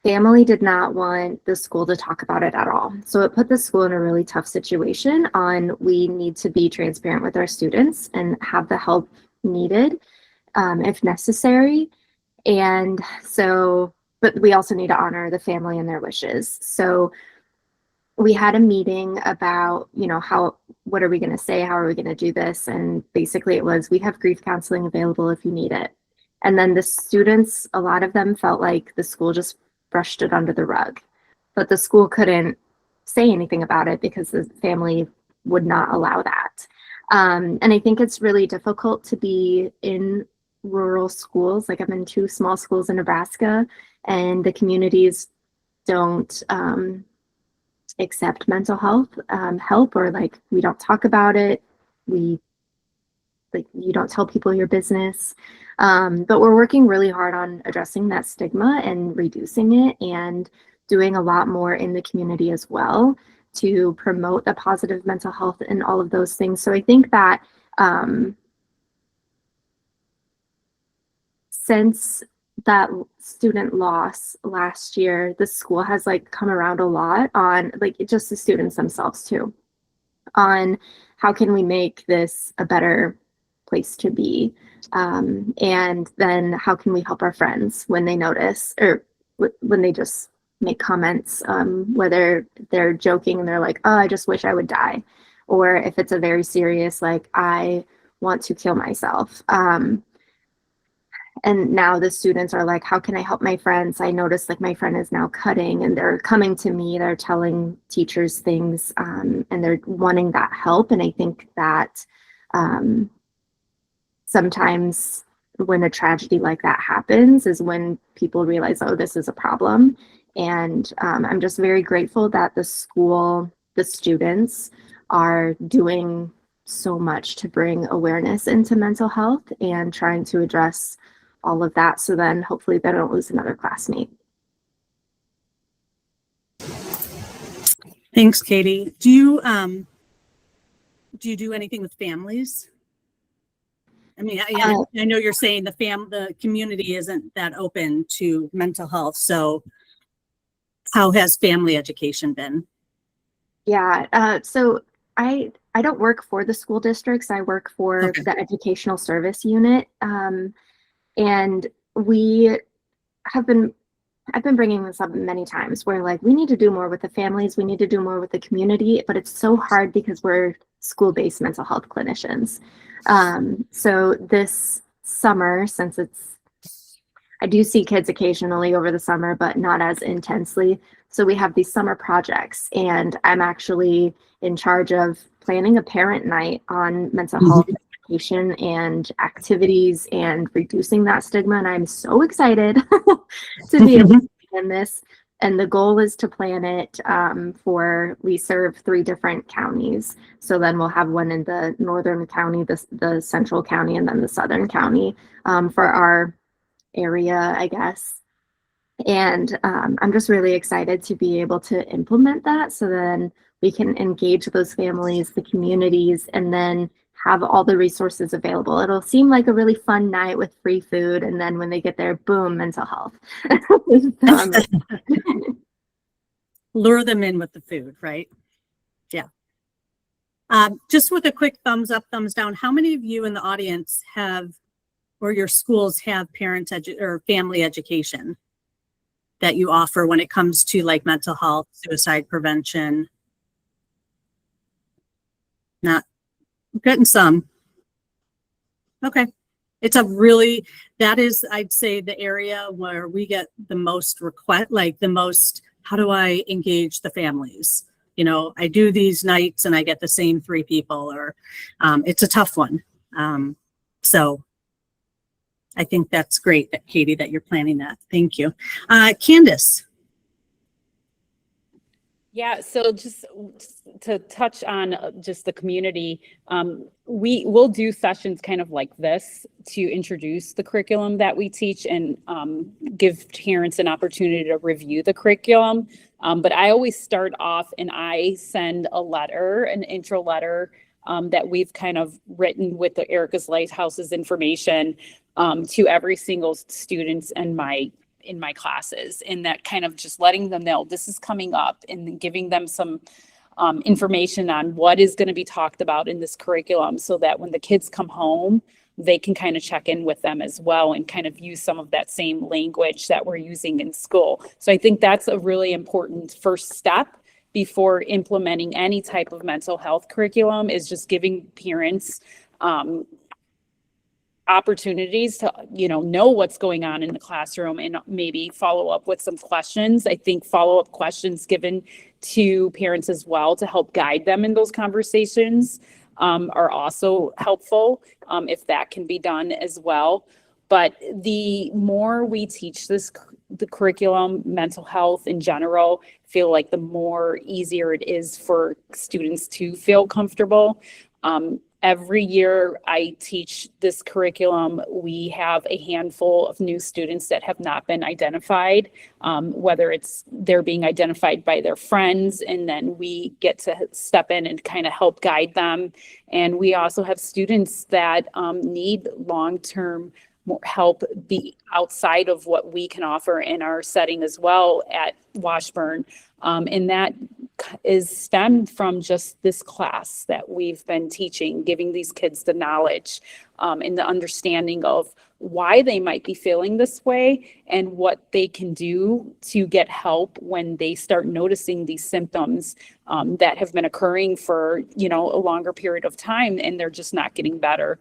family did not want the school to talk about it at all. So it put the school in a really tough situation on we need to be transparent with our students and have the help needed if necessary. And so, but we also need to honor the family and their wishes. So we had a meeting about, you know, what are we going to say? How are we going to do this? And basically it was, we have grief counseling available if you need it. And then the students, a lot of them felt like the school just brushed it under the rug, but the school couldn't say anything about it because the family would not allow that. And I think it's really difficult to be in rural schools. Like I'm in 2 small schools in Nebraska, and the communities don't accept mental health help, or like we don't talk about it. You don't tell people your business. But we're working really hard on addressing that stigma and reducing it, and doing a lot more in the community as well to promote the positive mental health and all of those things. So I think that since that student loss last year, the school has like come around a lot on like just the students themselves too, on how can we make this a better place to be, and then how can we help our friends when they notice or when they just make comments, whether they're joking and they're like, oh, I just wish I would die, or if it's a very serious like I want to kill myself. And now the students are like, how can I help my friends? I noticed like my friend is now cutting, and they're coming to me, they're telling teachers things, and they're wanting that help. And I think that sometimes when a tragedy like that happens is when people realize, oh, this is a problem. And I'm just very grateful that the school, the students are doing so much to bring awareness into mental health and trying to address all of that, so then hopefully they don't lose another classmate. Thanks, Katie. Do you do anything with families? I mean, I know you're saying the community isn't that open to mental health. So how has family education been? Yeah, so I don't work for the school districts. I work for Okay. the educational service unit. And we have been I've been bringing this up many times where like we need to do more with the families, we need to do more with the community, but it's so hard because we're school-based mental health clinicians. So this summer, since I do see kids occasionally over the summer, but not as intensely. So we have these summer projects, and I'm actually in charge of planning a parent night on mental health education and activities and reducing that stigma. And I'm so excited to be able to plan this. And the goal is to plan it we serve 3 different counties. So then we'll have one in the northern county, the central county, and then the southern county for our area, I guess. And I'm just really excited to be able to implement that so then we can engage those families, the communities, and then have all the resources available. It'll seem like a really fun night with free food, and then when they get there, boom, mental health. Lure them in with the food, right? Yeah. Just with a quick thumbs up, thumbs down, how many of you in the audience have, or your schools have or family education that you offer when it comes to like mental health, suicide prevention? Not getting some. Okay. It's that is, I'd say, the area where we get the most request, like the most, how do I engage the families? You know, I do these nights and I get the same 3 people, or it's a tough one. So I think that's great that Katie, that you're planning that. Thank you. Candace. Yeah, so just to touch on just the community, we will do sessions kind of like this to introduce the curriculum that we teach and give parents an opportunity to review the curriculum. But I always start off and I send an intro letter that we've kind of written with the Erika's Lighthouse's information to every single student in my classes, and that kind of just letting them know this is coming up and giving them some information on what is going to be talked about in this curriculum so that when the kids come home, they can kind of check in with them as well and kind of use some of that same language that we're using in school. So I think that's a really important first step before implementing any type of mental health curriculum, is just giving parents opportunities to know what's going on in the classroom and maybe follow up with some questions. I think follow-up questions given to parents as well to help guide them in those conversations are also helpful if that can be done as well. But the more we teach the curriculum, mental health in general, feel like the more easier it is for students to feel comfortable. Every year I teach this curriculum, we have a handful of new students that have not been identified, whether they're being identified by their friends, and then we get to step in and kind of help guide them. And we also have students that need long-term help be outside of what we can offer in our setting as well at Washburn. And that is stemmed from just this class that we've been teaching, giving these kids the knowledge and the understanding of why they might be feeling this way and what they can do to get help when they start noticing these symptoms that have been occurring for, a longer period of time and they're just not getting better.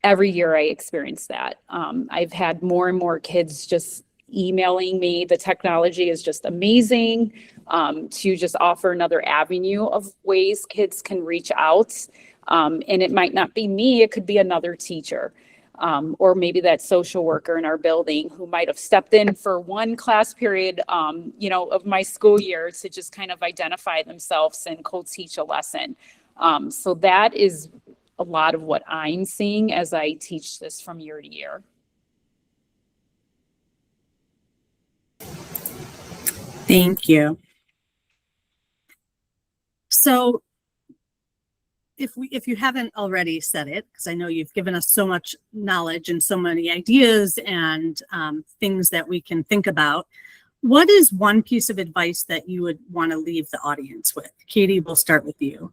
Every year I experience that. I've had more and more kids just emailing me. The technology is just amazing to just offer another avenue of ways kids can reach out. And it might not be me, it could be another teacher or maybe that social worker in our building who might have stepped in for one class period, of my school year to just kind of identify themselves and co-teach a lesson. So that is a lot of what I'm seeing as I teach this from year to year. Thank you. So if you haven't already said it, because I know you've given us so much knowledge and so many ideas and things that we can think about, what is one piece of advice that you would want to leave the audience with? Katie, we'll start with you.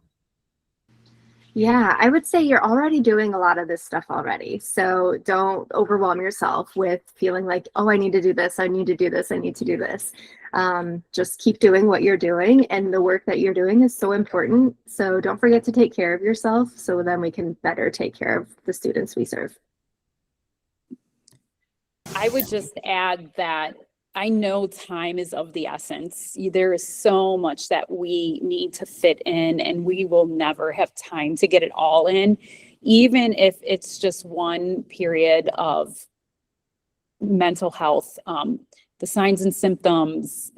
Yeah, I would say you're already doing a lot of this stuff already. So don't overwhelm yourself with feeling like, oh, I need to do this, I need to do this, I need to do this. Just keep doing what you're doing, and the work that you're doing is so important. So don't forget to take care of yourself, so then we can better take care of the students we serve. I would just add that I know time is of the essence. There is so much that we need to fit in, and we will never have time to get it all in, even if it's just one period of mental health, the signs and symptoms,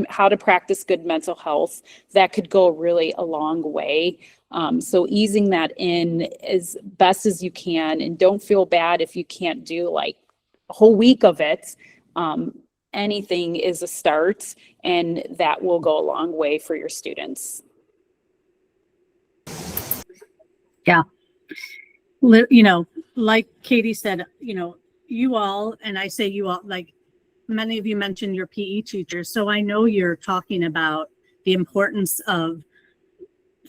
how to practice good mental health, that could go really a long way. So easing that in as best as you can, and don't feel bad if you can't do like a whole week of it. Anything is a start, and that will go a long way for your students. Yeah. You know, like Katie said, you know, you all, and I say you all, like many of you mentioned your PE teachers. So I know you're talking about the importance of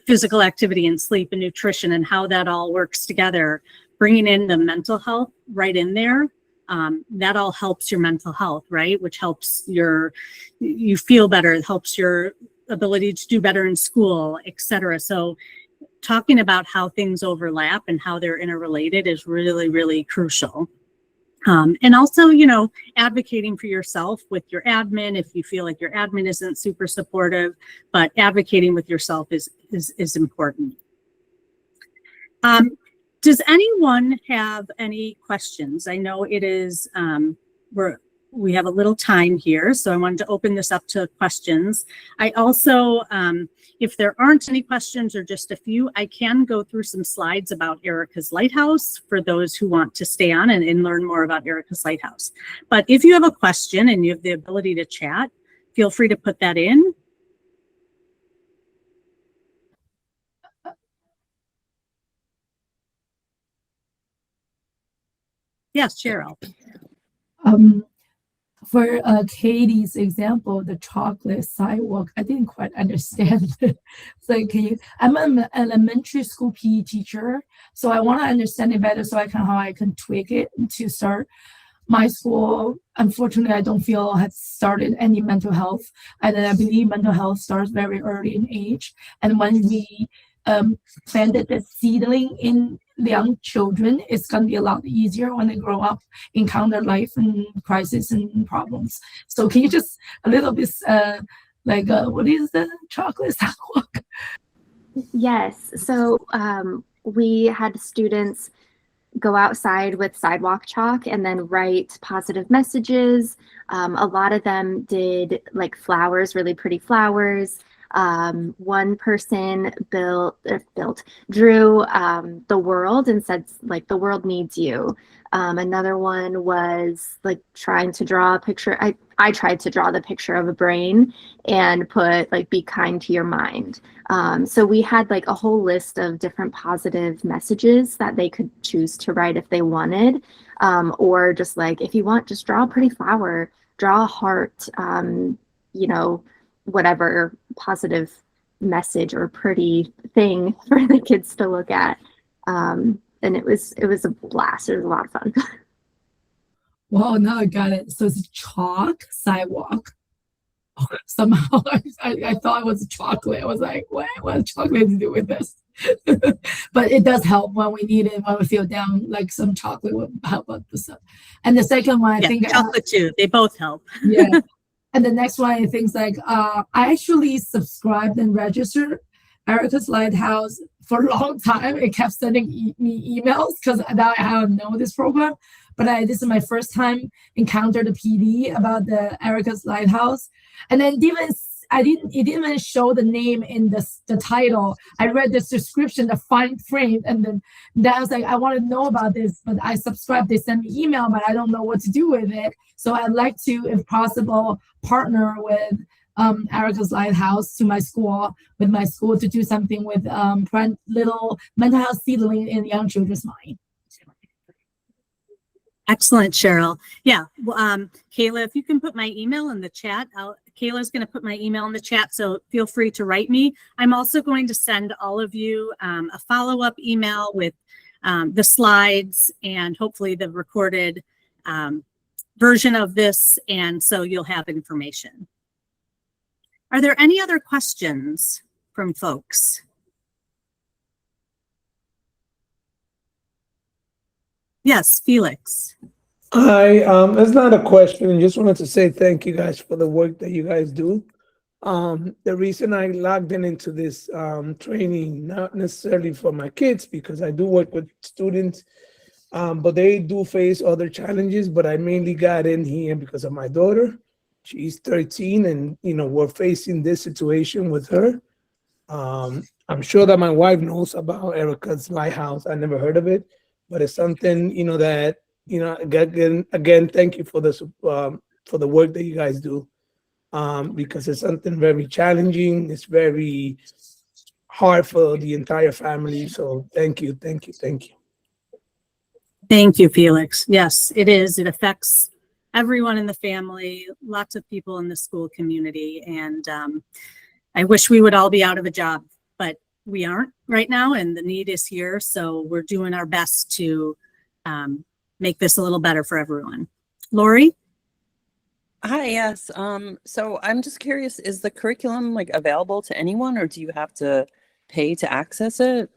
physical activity and sleep and nutrition and how that all works together, bringing in the mental health right in there. That all helps your mental health, right? Which helps you feel better. It helps your ability to do better in school, etc. So talking about how things overlap and how they're interrelated is really, really crucial. And also, you know, advocating for yourself with your admin, if you feel like your admin isn't super supportive, but advocating with yourself is important. Does anyone have any questions? I know it is, we have a little time here, so I wanted to open this up to questions. I also, if there aren't any questions or just a few, I can go through some slides about Erika's Lighthouse for those who want to stay on and learn more about Erika's Lighthouse. But if you have a question and you have the ability to chat, feel free to put that in. Yes, Cheryl. For Katie's example, the chocolate sidewalk, I didn't quite understand. It's like, I'm an elementary school PE teacher, so I want to understand it better so how I can tweak it to start my school. Unfortunately, I don't feel has started any mental health, and I believe mental health starts very early in age. And when we planted the seedling in young children, it's going to be a lot easier when they grow up, encounter life and crisis and problems. So can you just a little bit what is the chocolate sidewalk? Yes, so we had students go outside with sidewalk chalk and then write positive messages. A lot of them did like flowers, really pretty flowers. One person drew the world and said like the world needs you. Another one was like trying to draw a picture. I tried to draw the picture of a brain and put like be kind to your mind. So we had like a whole list of different positive messages that they could choose to write if they wanted, or just like if you want, just draw a pretty flower, draw a heart, you know, whatever positive message or pretty thing for the kids to look at. And it was a blast. It was a lot of fun. Well, now I got it. So it's a chalk sidewalk. Somehow I thought it was chocolate. I was like, what has chocolate to do with this? But it does help when we need it, when we feel down, like some chocolate would help us with stuff. And the second one, I think chocolate too. They both help. Yeah. And the next one, I think, like I actually subscribed and registered Erika's Lighthouse for a long time. It kept sending me emails because now I haven't known this program. But this is my first time encountered a PD about the Erika's Lighthouse. And then it didn't even show the name in the title. I read this description, the fine print, and then I was like, I want to know about this, but I subscribed. They sent me email, but I don't know what to do with it. So I'd like to, if possible, partner with Erika's Lighthouse to my school, with my school, to do something with little mental health seedling in young children's mind. Excellent, Cheryl. Yeah, Kayla, if you can put my email in the chat, Kayla's going to put my email in the chat, so feel free to write me. I'm also going to send all of you a follow-up email with the slides and hopefully the recorded version of this, and so you'll have information. Are there any other questions from folks? Yes, Felix. Hi, it's not a question. I just wanted to say thank you guys for the work that you guys do. The reason I logged into this training, not necessarily for my kids, because I do work with students, but they do face other challenges, but I mainly got in here because of my daughter. She's 13 and, we're facing this situation with her. I'm sure that my wife knows about Erika's Lighthouse. I never heard of it. But it's something, that, again, thank you for the work that you guys do, because it's something very challenging. It's very hard for the entire family. So thank you, thank you, thank you. Thank you, Felix. Yes, it is. It affects everyone in the family, lots of people in the school community. And I wish we would all be out of a job, but we aren't right now, and the need is here. So we're doing our best to make this a little better for everyone. Lori? Hi, yes. So I'm just curious, is the curriculum available to anyone, or do you have to pay to access it?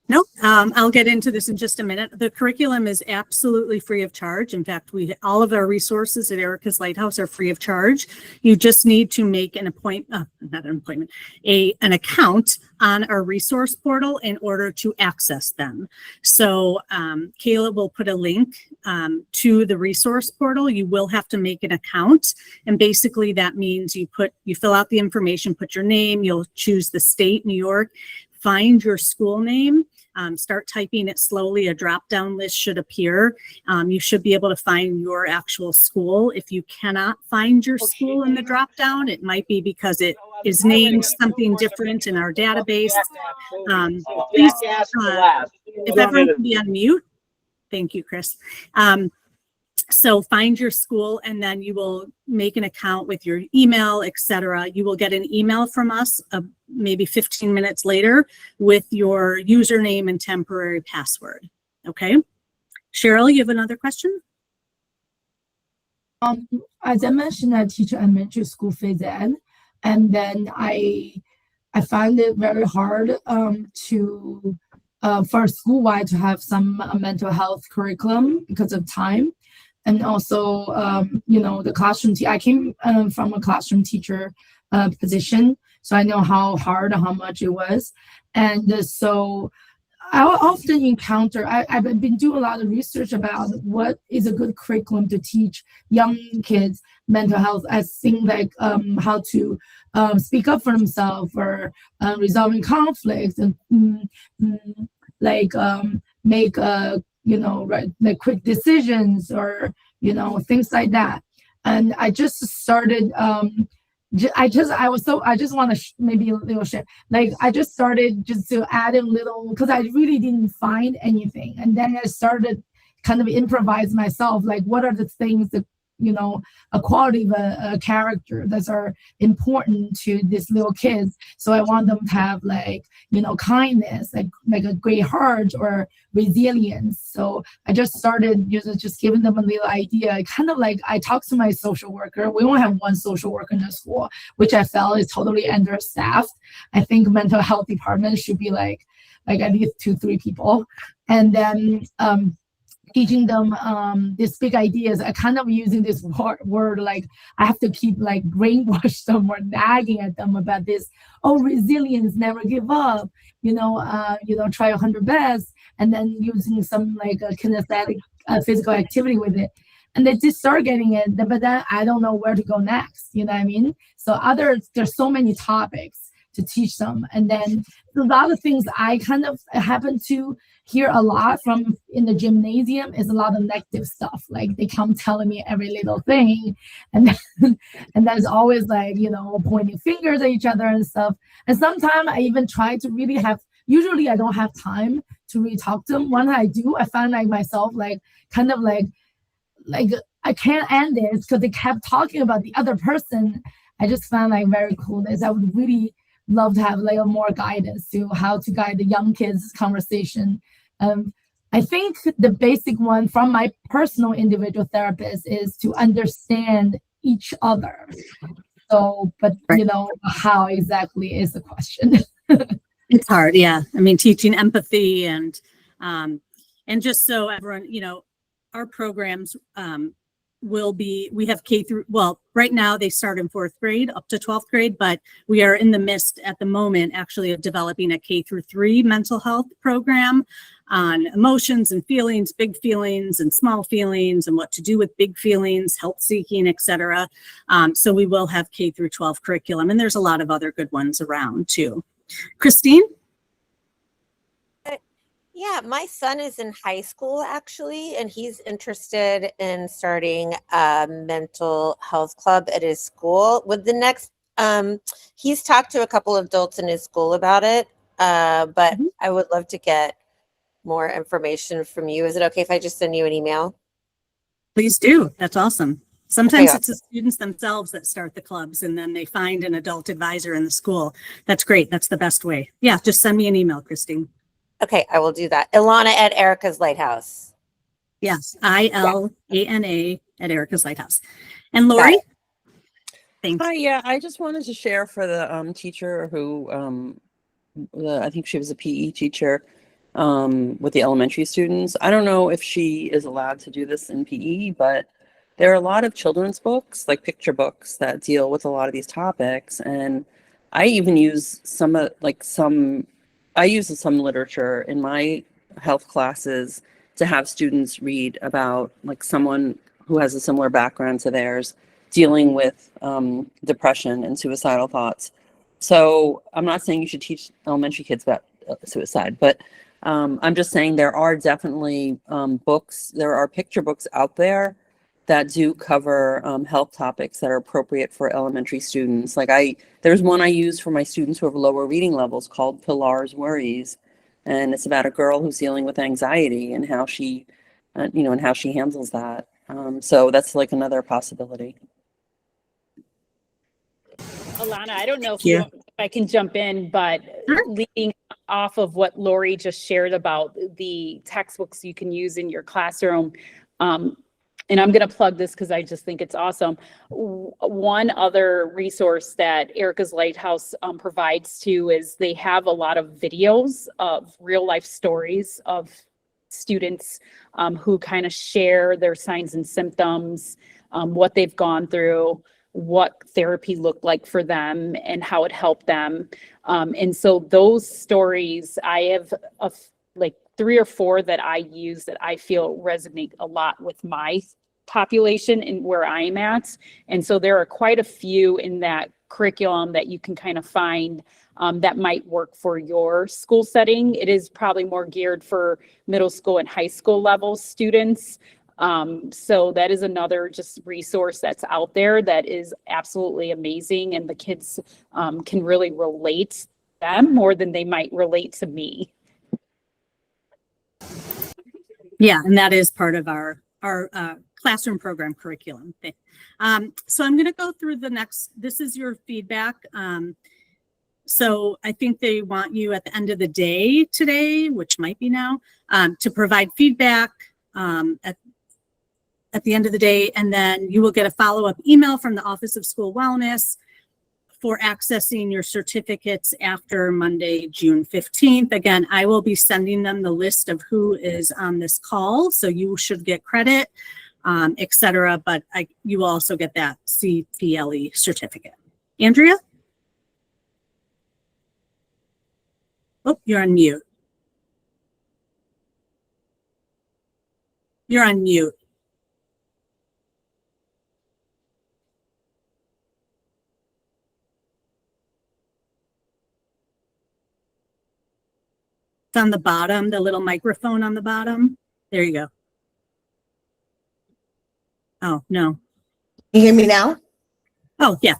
Nope. I'll get into this in just a minute. The curriculum is absolutely free of charge. In fact, all of our resources at Erika's Lighthouse are free of charge. You just need to make an an account on our resource portal in order to access them. So Kayla will put a link to the resource portal. You will have to make an account, and basically that means you fill out the information, put your name, you'll choose the state, New York, find your school name, start typing it slowly. A drop-down list should appear. You should be able to find your actual school. If you cannot find your school in the drop-down, it might be because it is named something different in our database. Please, if everyone can be on mute. Thank you, Chris. So find your school, and then you will make an account with your email, etc. You will get an email from us maybe 15 minutes later with your username and temporary password. Okay. Cheryl, you have another question? As I mentioned, I teach elementary school phys ed, and then I find it very hard for school-wide to have some mental health curriculum because of time. And also, the classroom, I came from a classroom teacher position, so I know how hard, how much it was. And so I often encounter, I've been doing a lot of research about what is a good curriculum to teach young kids mental health, as things like how to speak up for themselves, or resolving conflicts, and make like quick decisions, or things like that. And I just started I just want to maybe a little share. I just started just to add a little, because I really didn't find anything, and then I started kind of improvise myself, what are the things that a quality of a character that are important to these little kids. So I want them to have kindness, like a great heart, or resilience. So I just started just giving them a little idea. Kind of I talked to my social worker. We only have one social worker in the school, which I felt is totally understaffed. I think mental health department should be like at least 2-3 people. And then teaching them these big ideas. I kind of using this word I have to keep brainwash them or nagging at them about this. Oh, resilience, never give up. Try 100 best, and then using some a kinesthetic physical activity with it. And they just start getting it, but then I don't know where to go next. You know what I mean? So there's so many topics. to teach them. And then a lot of things I kind of happen to hear a lot from in the gymnasium is a lot of negative stuff. Like they come telling me every little thing, and then, and there's always like, you know, pointing fingers at each other and stuff. And sometimes I even try to really have, usually I don't have time to really talk to them. When I do, I find like myself like kind of like I can't end this because they kept talking about the other person. I just found like very cool. This I would really love to have like a more guidance to how to guide the young kids conversation. I think the basic one from my personal individual therapist is to understand each other. So, but you know, how exactly is the question? It's hard, yeah. I mean, teaching empathy and just so everyone, you know, our programs we have K through, well, right now they start in 4th grade up to 12th grade, but we are in the midst at the moment actually of developing a K through 3 mental health program on emotions and feelings, big feelings and small feelings, and what to do with big feelings, help seeking, etc. So we will have K through 12 curriculum, and there's a lot of other good ones around too. Christine? Yeah, my son is in high school actually, and he's interested in starting a mental health club at his school. With the next, he's talked to a couple of adults in his school about it, but I would love to get more information from you. Is it okay if I just send you an email? Please do. That's awesome. Sometimes Okay, it's the students themselves that start the clubs, and then they find an adult advisor in the school. That's great. That's the best way. Yeah, just send me an email, Christine. Okay, I will do that. Ilana at Erika's Lighthouse. Yes, ILANA at Erika's Lighthouse. And Lori? Thanks. Hi, yeah, I just wanted to share for the teacher who, I think she was a PE teacher with the elementary students. I don't know if she is allowed to do this in PE, but there are a lot of children's books, like picture books, that deal with a lot of these topics. And I even use some literature in my health classes to have students read about like someone who has a similar background to theirs dealing with depression and suicidal thoughts. So I'm not saying you should teach elementary kids about suicide, but I'm just saying there are definitely books, there are picture books out there that do cover health topics that are appropriate for elementary students. Like there's one I use for my students who have lower reading levels called Pilar's Worries. And it's about a girl who's dealing with anxiety and how she, and how she handles that. So that's like another possibility. Alana, I don't know if I can jump in, but leading off of what Lori just shared about the textbooks you can use in your classroom, and I'm going to plug this because I just think it's awesome. One other resource that Erika's Lighthouse provides too is they have a lot of videos of real life stories of students who kind of share their signs and symptoms, what they've gone through, what therapy looked like for them and how it helped them. And so those stories, I have like 3 or 4 that I use that I feel resonate a lot with my population and where I'm at. And so there are quite a few in that curriculum that you can kind of find that might work for your school setting. It is probably more geared for middle school and high school level students. So that is another just resource that's out there that is absolutely amazing, and the kids can really relate to them more than they might relate to me. Yeah, and that is part of our classroom program curriculum. So I'm going to go through the next. This is your feedback. So I think they want you at the end of the day today, which might be now, to provide feedback at the end of the day, and then you will get a follow-up email from the Office of School Wellness for accessing your certificates after Monday, June 15th. Again, I will be sending them the list of who is on this call, so you should get credit, etc. But you will also get that CPLE certificate. Andrea? Oh, you're on mute. You're on mute. It's on the bottom, the little microphone on the bottom. There you go. Oh, no. You hear me now? Oh, yeah.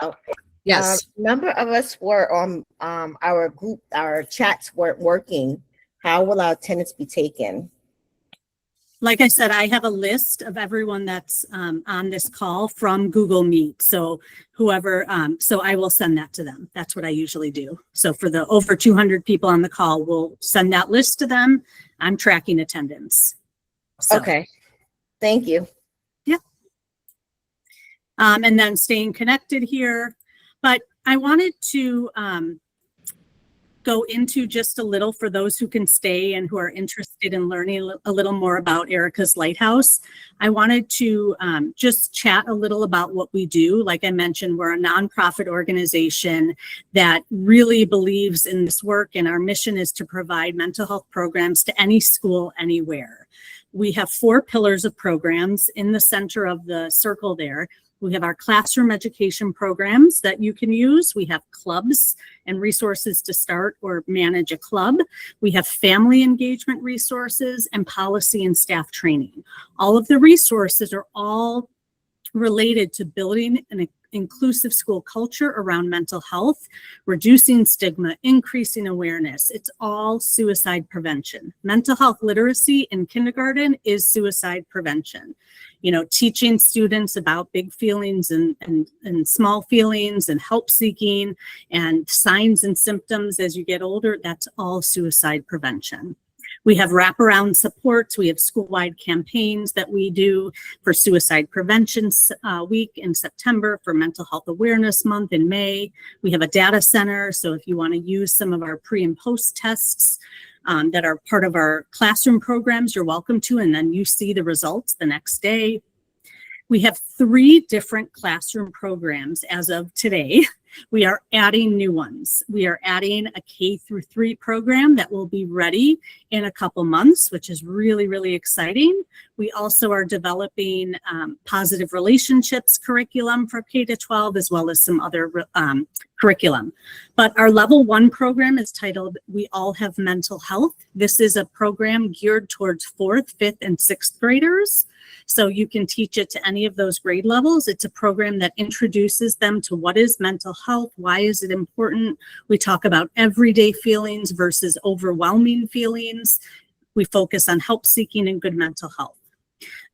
Oh, Yes. number of us were on our group, our chats weren't working. How will our attendance be taken? Like I said, I have a list of everyone that's on this call from Google Meet. So whoever, so I will send that to them. That's what I usually do. So for the over 200 people on the call, we'll send that list to them. I'm tracking attendance. So, Okay. Thank you. yeah. And then staying connected here. But I wanted to go into just a little for those who can stay and who are interested in learning a little more about Erika's Lighthouse. I wanted to just chat a little about what we do. Like I mentioned, we're a nonprofit organization that really believes in this work, and our mission is to provide mental health programs to any school, anywhere. We have 4 pillars of programs in the center of the circle there. We have our classroom education programs that you can use. We have clubs and resources to start or manage a club. We have family engagement resources and policy and staff training. All of the resources are all related to building an inclusive school culture around mental health, reducing stigma, increasing awareness. It's all suicide prevention. Mental health literacy in kindergarten is suicide prevention. You know, teaching students about big feelings and small feelings and help seeking and signs and symptoms as you get older, that's all suicide prevention. We have wraparound supports. We have school-wide campaigns that we do for Suicide Prevention Week in September, for Mental Health Awareness Month in May. We have a data center, so if you want to use some of our pre and post tests that are part of our classroom programs, you're welcome to, and then you see the results the next day. We have 3 different classroom programs as of today. We are adding new ones. We are adding a K-3 program that will be ready in a couple months, which is really, really exciting. We also are developing positive relationships curriculum for K-12, as well as some other curriculum. But our level 1 program is titled We All Have Mental Health. This is a program geared towards 4th, 5th, and 6th graders. So you can teach it to any of those grade levels. It's a program that introduces them to what is mental health, why is it important. We talk about everyday feelings versus overwhelming feelings. We focus on help seeking and good mental health.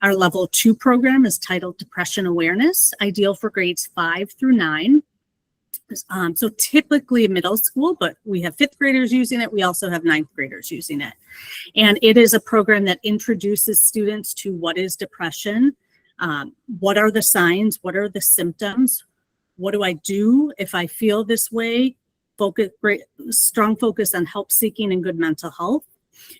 Our level 2 program is titled Depression Awareness, ideal for grades 5 through 9. So typically middle school, but we have 5th graders using it. We also have 9th graders using it. And it is a program that introduces students to what is depression, what are the signs, what are the symptoms, what do I do if I feel this way, strong focus on help seeking and good mental health.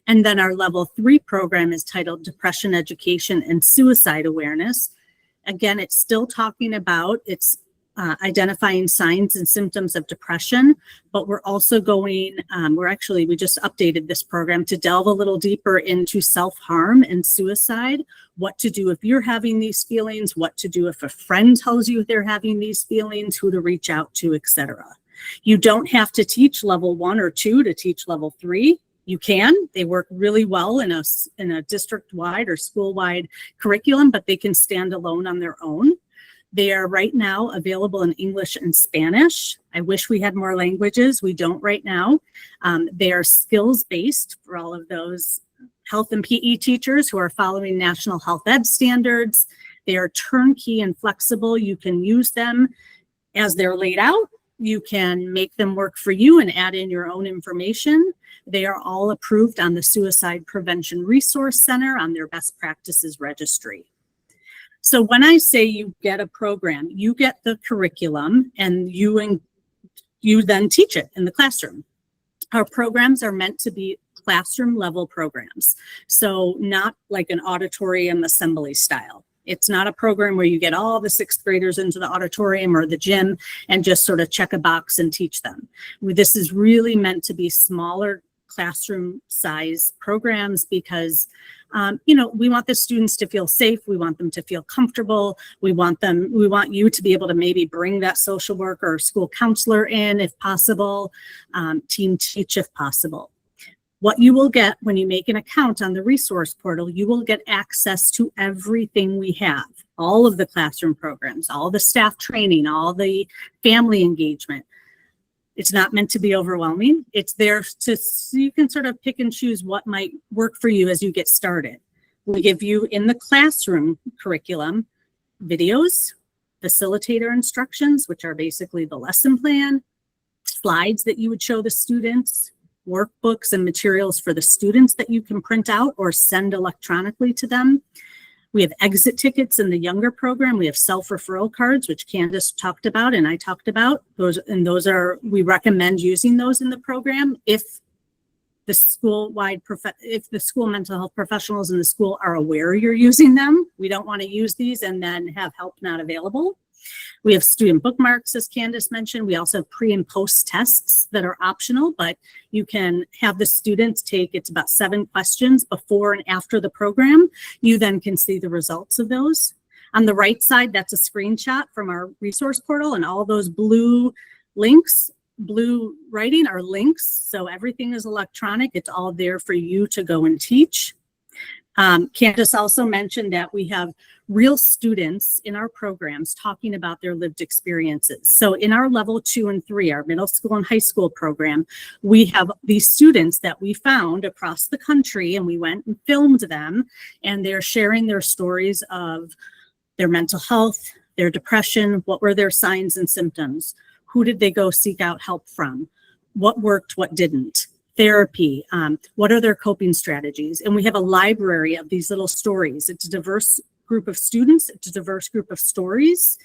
And then our level 3 program is titled Depression Education and Suicide Awareness. Again, it's still talking about identifying signs and symptoms of depression, but we're also going, we just updated this program to delve a little deeper into self-harm and suicide, what to do if you're having these feelings, what to do if a friend tells you they're having these feelings, who to reach out to, etc. You don't have to teach level 1 or 2 to teach level 3. You can. They work really well in a district-wide or school-wide curriculum, but they can stand alone on their own. They are right now available in English and Spanish. I wish we had more languages. We don't right now. They are skills-based for all of those health and PE teachers who are following national health ed standards. They are turnkey and flexible. You can use them as they're laid out. You can make them work for you and add in your own information. They are all approved on the Suicide Prevention Resource Center on their best practices registry. So when I say you get a program, you get the curriculum and you then teach it in the classroom. Our programs are meant to be classroom level programs. So not like an auditorium assembly style. It's not a program where you get all the 6th graders into the auditorium or the gym and just sort of check a box and teach them. This is really meant to be smaller classroom size programs because we want the students to feel safe. We want them to feel comfortable. We want you to be able to maybe bring that social worker or school counselor in if possible, team teach if possible. What you will get when you make an account on the resource portal, you will get access to everything we have, all of the classroom programs, all the staff training, all the family engagement. It's not meant to be overwhelming. It's there so you can sort of pick and choose what might work for you as you get started. We give you in the classroom curriculum videos, facilitator instructions, which are basically the lesson plan, slides that you would show the students, workbooks and materials for the students that you can print out or send electronically to them. We have exit tickets in the younger program. We have self-referral cards, which Candace talked about and I talked about. We recommend using those in the program if the school mental health professionals in the school are aware you're using them. We don't want to use these and then have help not available. We have student bookmarks, as Candace mentioned. We also have pre and post tests that are optional, but you can have the students take, it's about 7 questions before and after the program. You then can see the results of those. On the right side, that's a screenshot from our resource portal, and all those blue links, blue writing are links. So everything is electronic. It's all there for you to go and teach. Candace also mentioned that we have real students in our programs talking about their lived experiences. So in our level 2 and 3, our middle school and high school program, we have these students that we found across the country, and we went and filmed them, and they're sharing their stories of their mental health, their depression, what were their signs and symptoms, who did they go seek out help from, what worked, what didn't. Therapy, what are their coping strategies? And we have a library of these little stories. It's a diverse group of students. It's a diverse group of stories.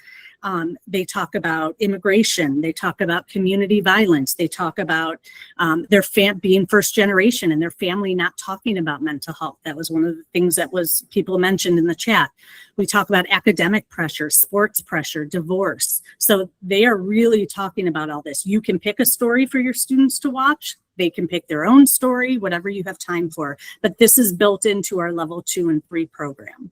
They talk about immigration. They talk about community violence. They talk about their being first generation and their family not talking about mental health. That was one of the things that was people mentioned in the chat. We talk about academic pressure, sports pressure, divorce. So they are really talking about all this. You can pick a story for your students to watch. They can pick their own story, whatever you have time for. But this is built into our level 2 and 3 program.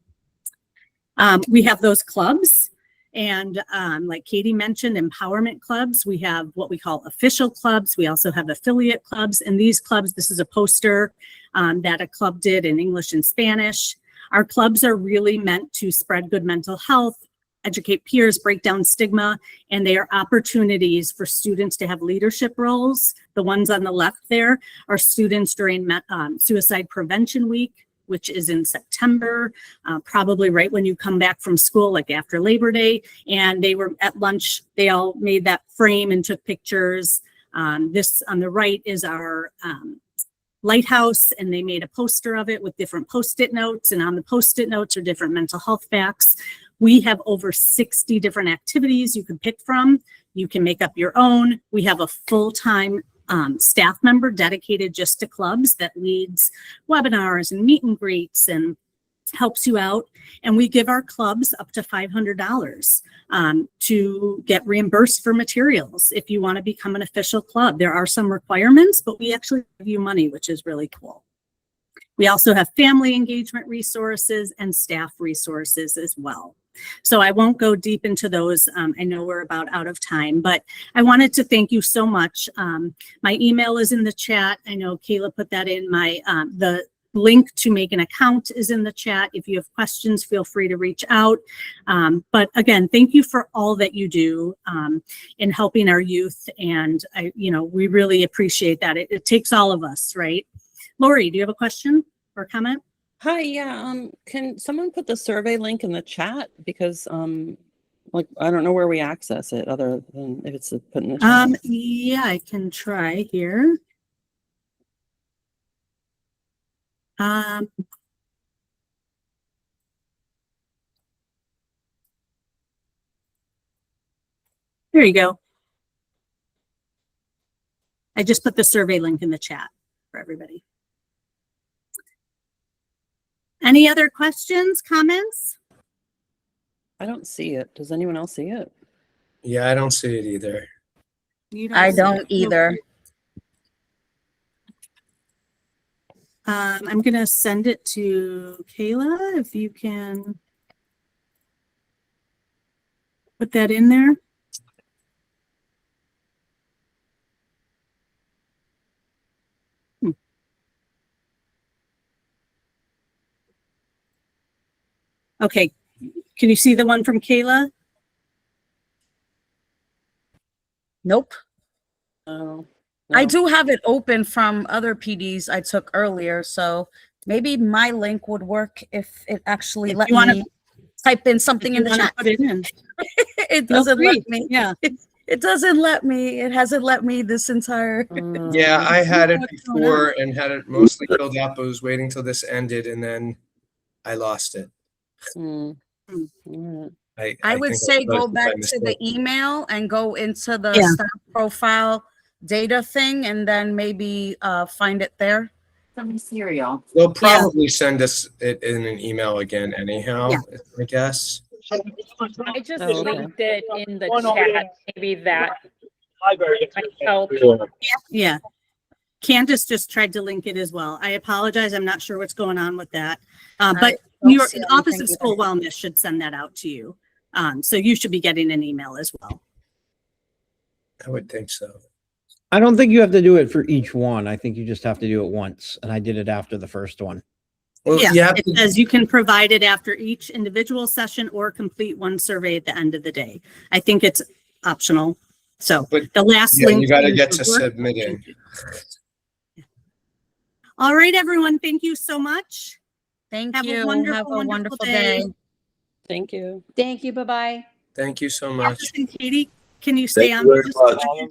We have those clubs. And like Katie mentioned, empowerment clubs. We have what we call official clubs. We also have affiliate clubs. And these clubs, this is a poster that a club did in English and Spanish. Our clubs are really meant to spread good mental health, educate peers, break down stigma, and they are opportunities for students to have leadership roles. The ones on the left there are students during Suicide Prevention Week, which is in September, probably right when you come back from school, like after Labor Day. And they were at lunch, they all made that frame and took pictures. This on the right is our Lighthouse, and they made a poster of it with different Post-it notes, and on the Post-it notes are different mental health facts. We have over 60 different activities you can pick from. You can make up your own. We have a full-time staff member dedicated just to clubs that leads webinars and meet and greets and helps you out. And we give our clubs up to $500 to get reimbursed for materials if you want to become an official club. There are some requirements, but we actually give you money, which is really cool. We also have family engagement resources and staff resources as well. So I won't go deep into those. I know we're about out of time, but I wanted to thank you so much. My email is in the chat. I know Kayla put that in. The link to make an account is in the chat. If you have questions, feel free to reach out. But again, thank you for all that you do in helping our youth. And we really appreciate that. It takes all of us, right? Lori, do you have a question or comment? Hi, yeah. Can someone put the survey link in the chat? Because I don't know where we access it other than if it's put in the chat. Yeah, I can try here. There you go. I just put the survey link in the chat for everybody. Any other questions, comments? I don't see it. Does anyone else see it? Yeah, I don't see it either. I don't either. I'm going to send it to Kayla, if you can put that in there. Okay, can you see the one from Kayla? Nope. Oh. I no. do have it open from other PDs I took earlier, so maybe my link would work if it actually If let you wanna- me type in something in the chat. Put it in. It Feel doesn't free. let me. Yeah. It doesn't let me. It hasn't let me this entire. Yeah, I had it What's going before and had it mostly filled up. I was waiting till this ended and then I lost it. Mm. Mm. Mm. I would think say go posted by back to the mistake. email and go into the Yeah. staff profile data thing and then maybe find it there. Some cereal. They'll probably send us it in an email again anyhow, Yeah. I guess. I just Oh, okay. linked it in the chat. Maybe that might help. Yeah. Candace just tried to link it as well. I apologize. I'm not sure what's going on with that. But don't New York, see the Office anything of School Wellness should send that out to you. So you should be getting an email as well. I would think so. I don't think you have to do it for each one. I think you just have to do it once. And I did it after the first one. Well, Yeah, you have it to, says you can provide it after each individual session or complete one survey at the end of the day. I think it's optional. So But, the last yeah, link. you got to is get the to work- submitting. All right, everyone. Thank you so much. Thank Have a you. wonderful, Have a wonderful wonderful day. day. Thank you. Thank you. Bye-bye. Thank you so much. And Katie, can you stay Thank on? you very for just a much. second?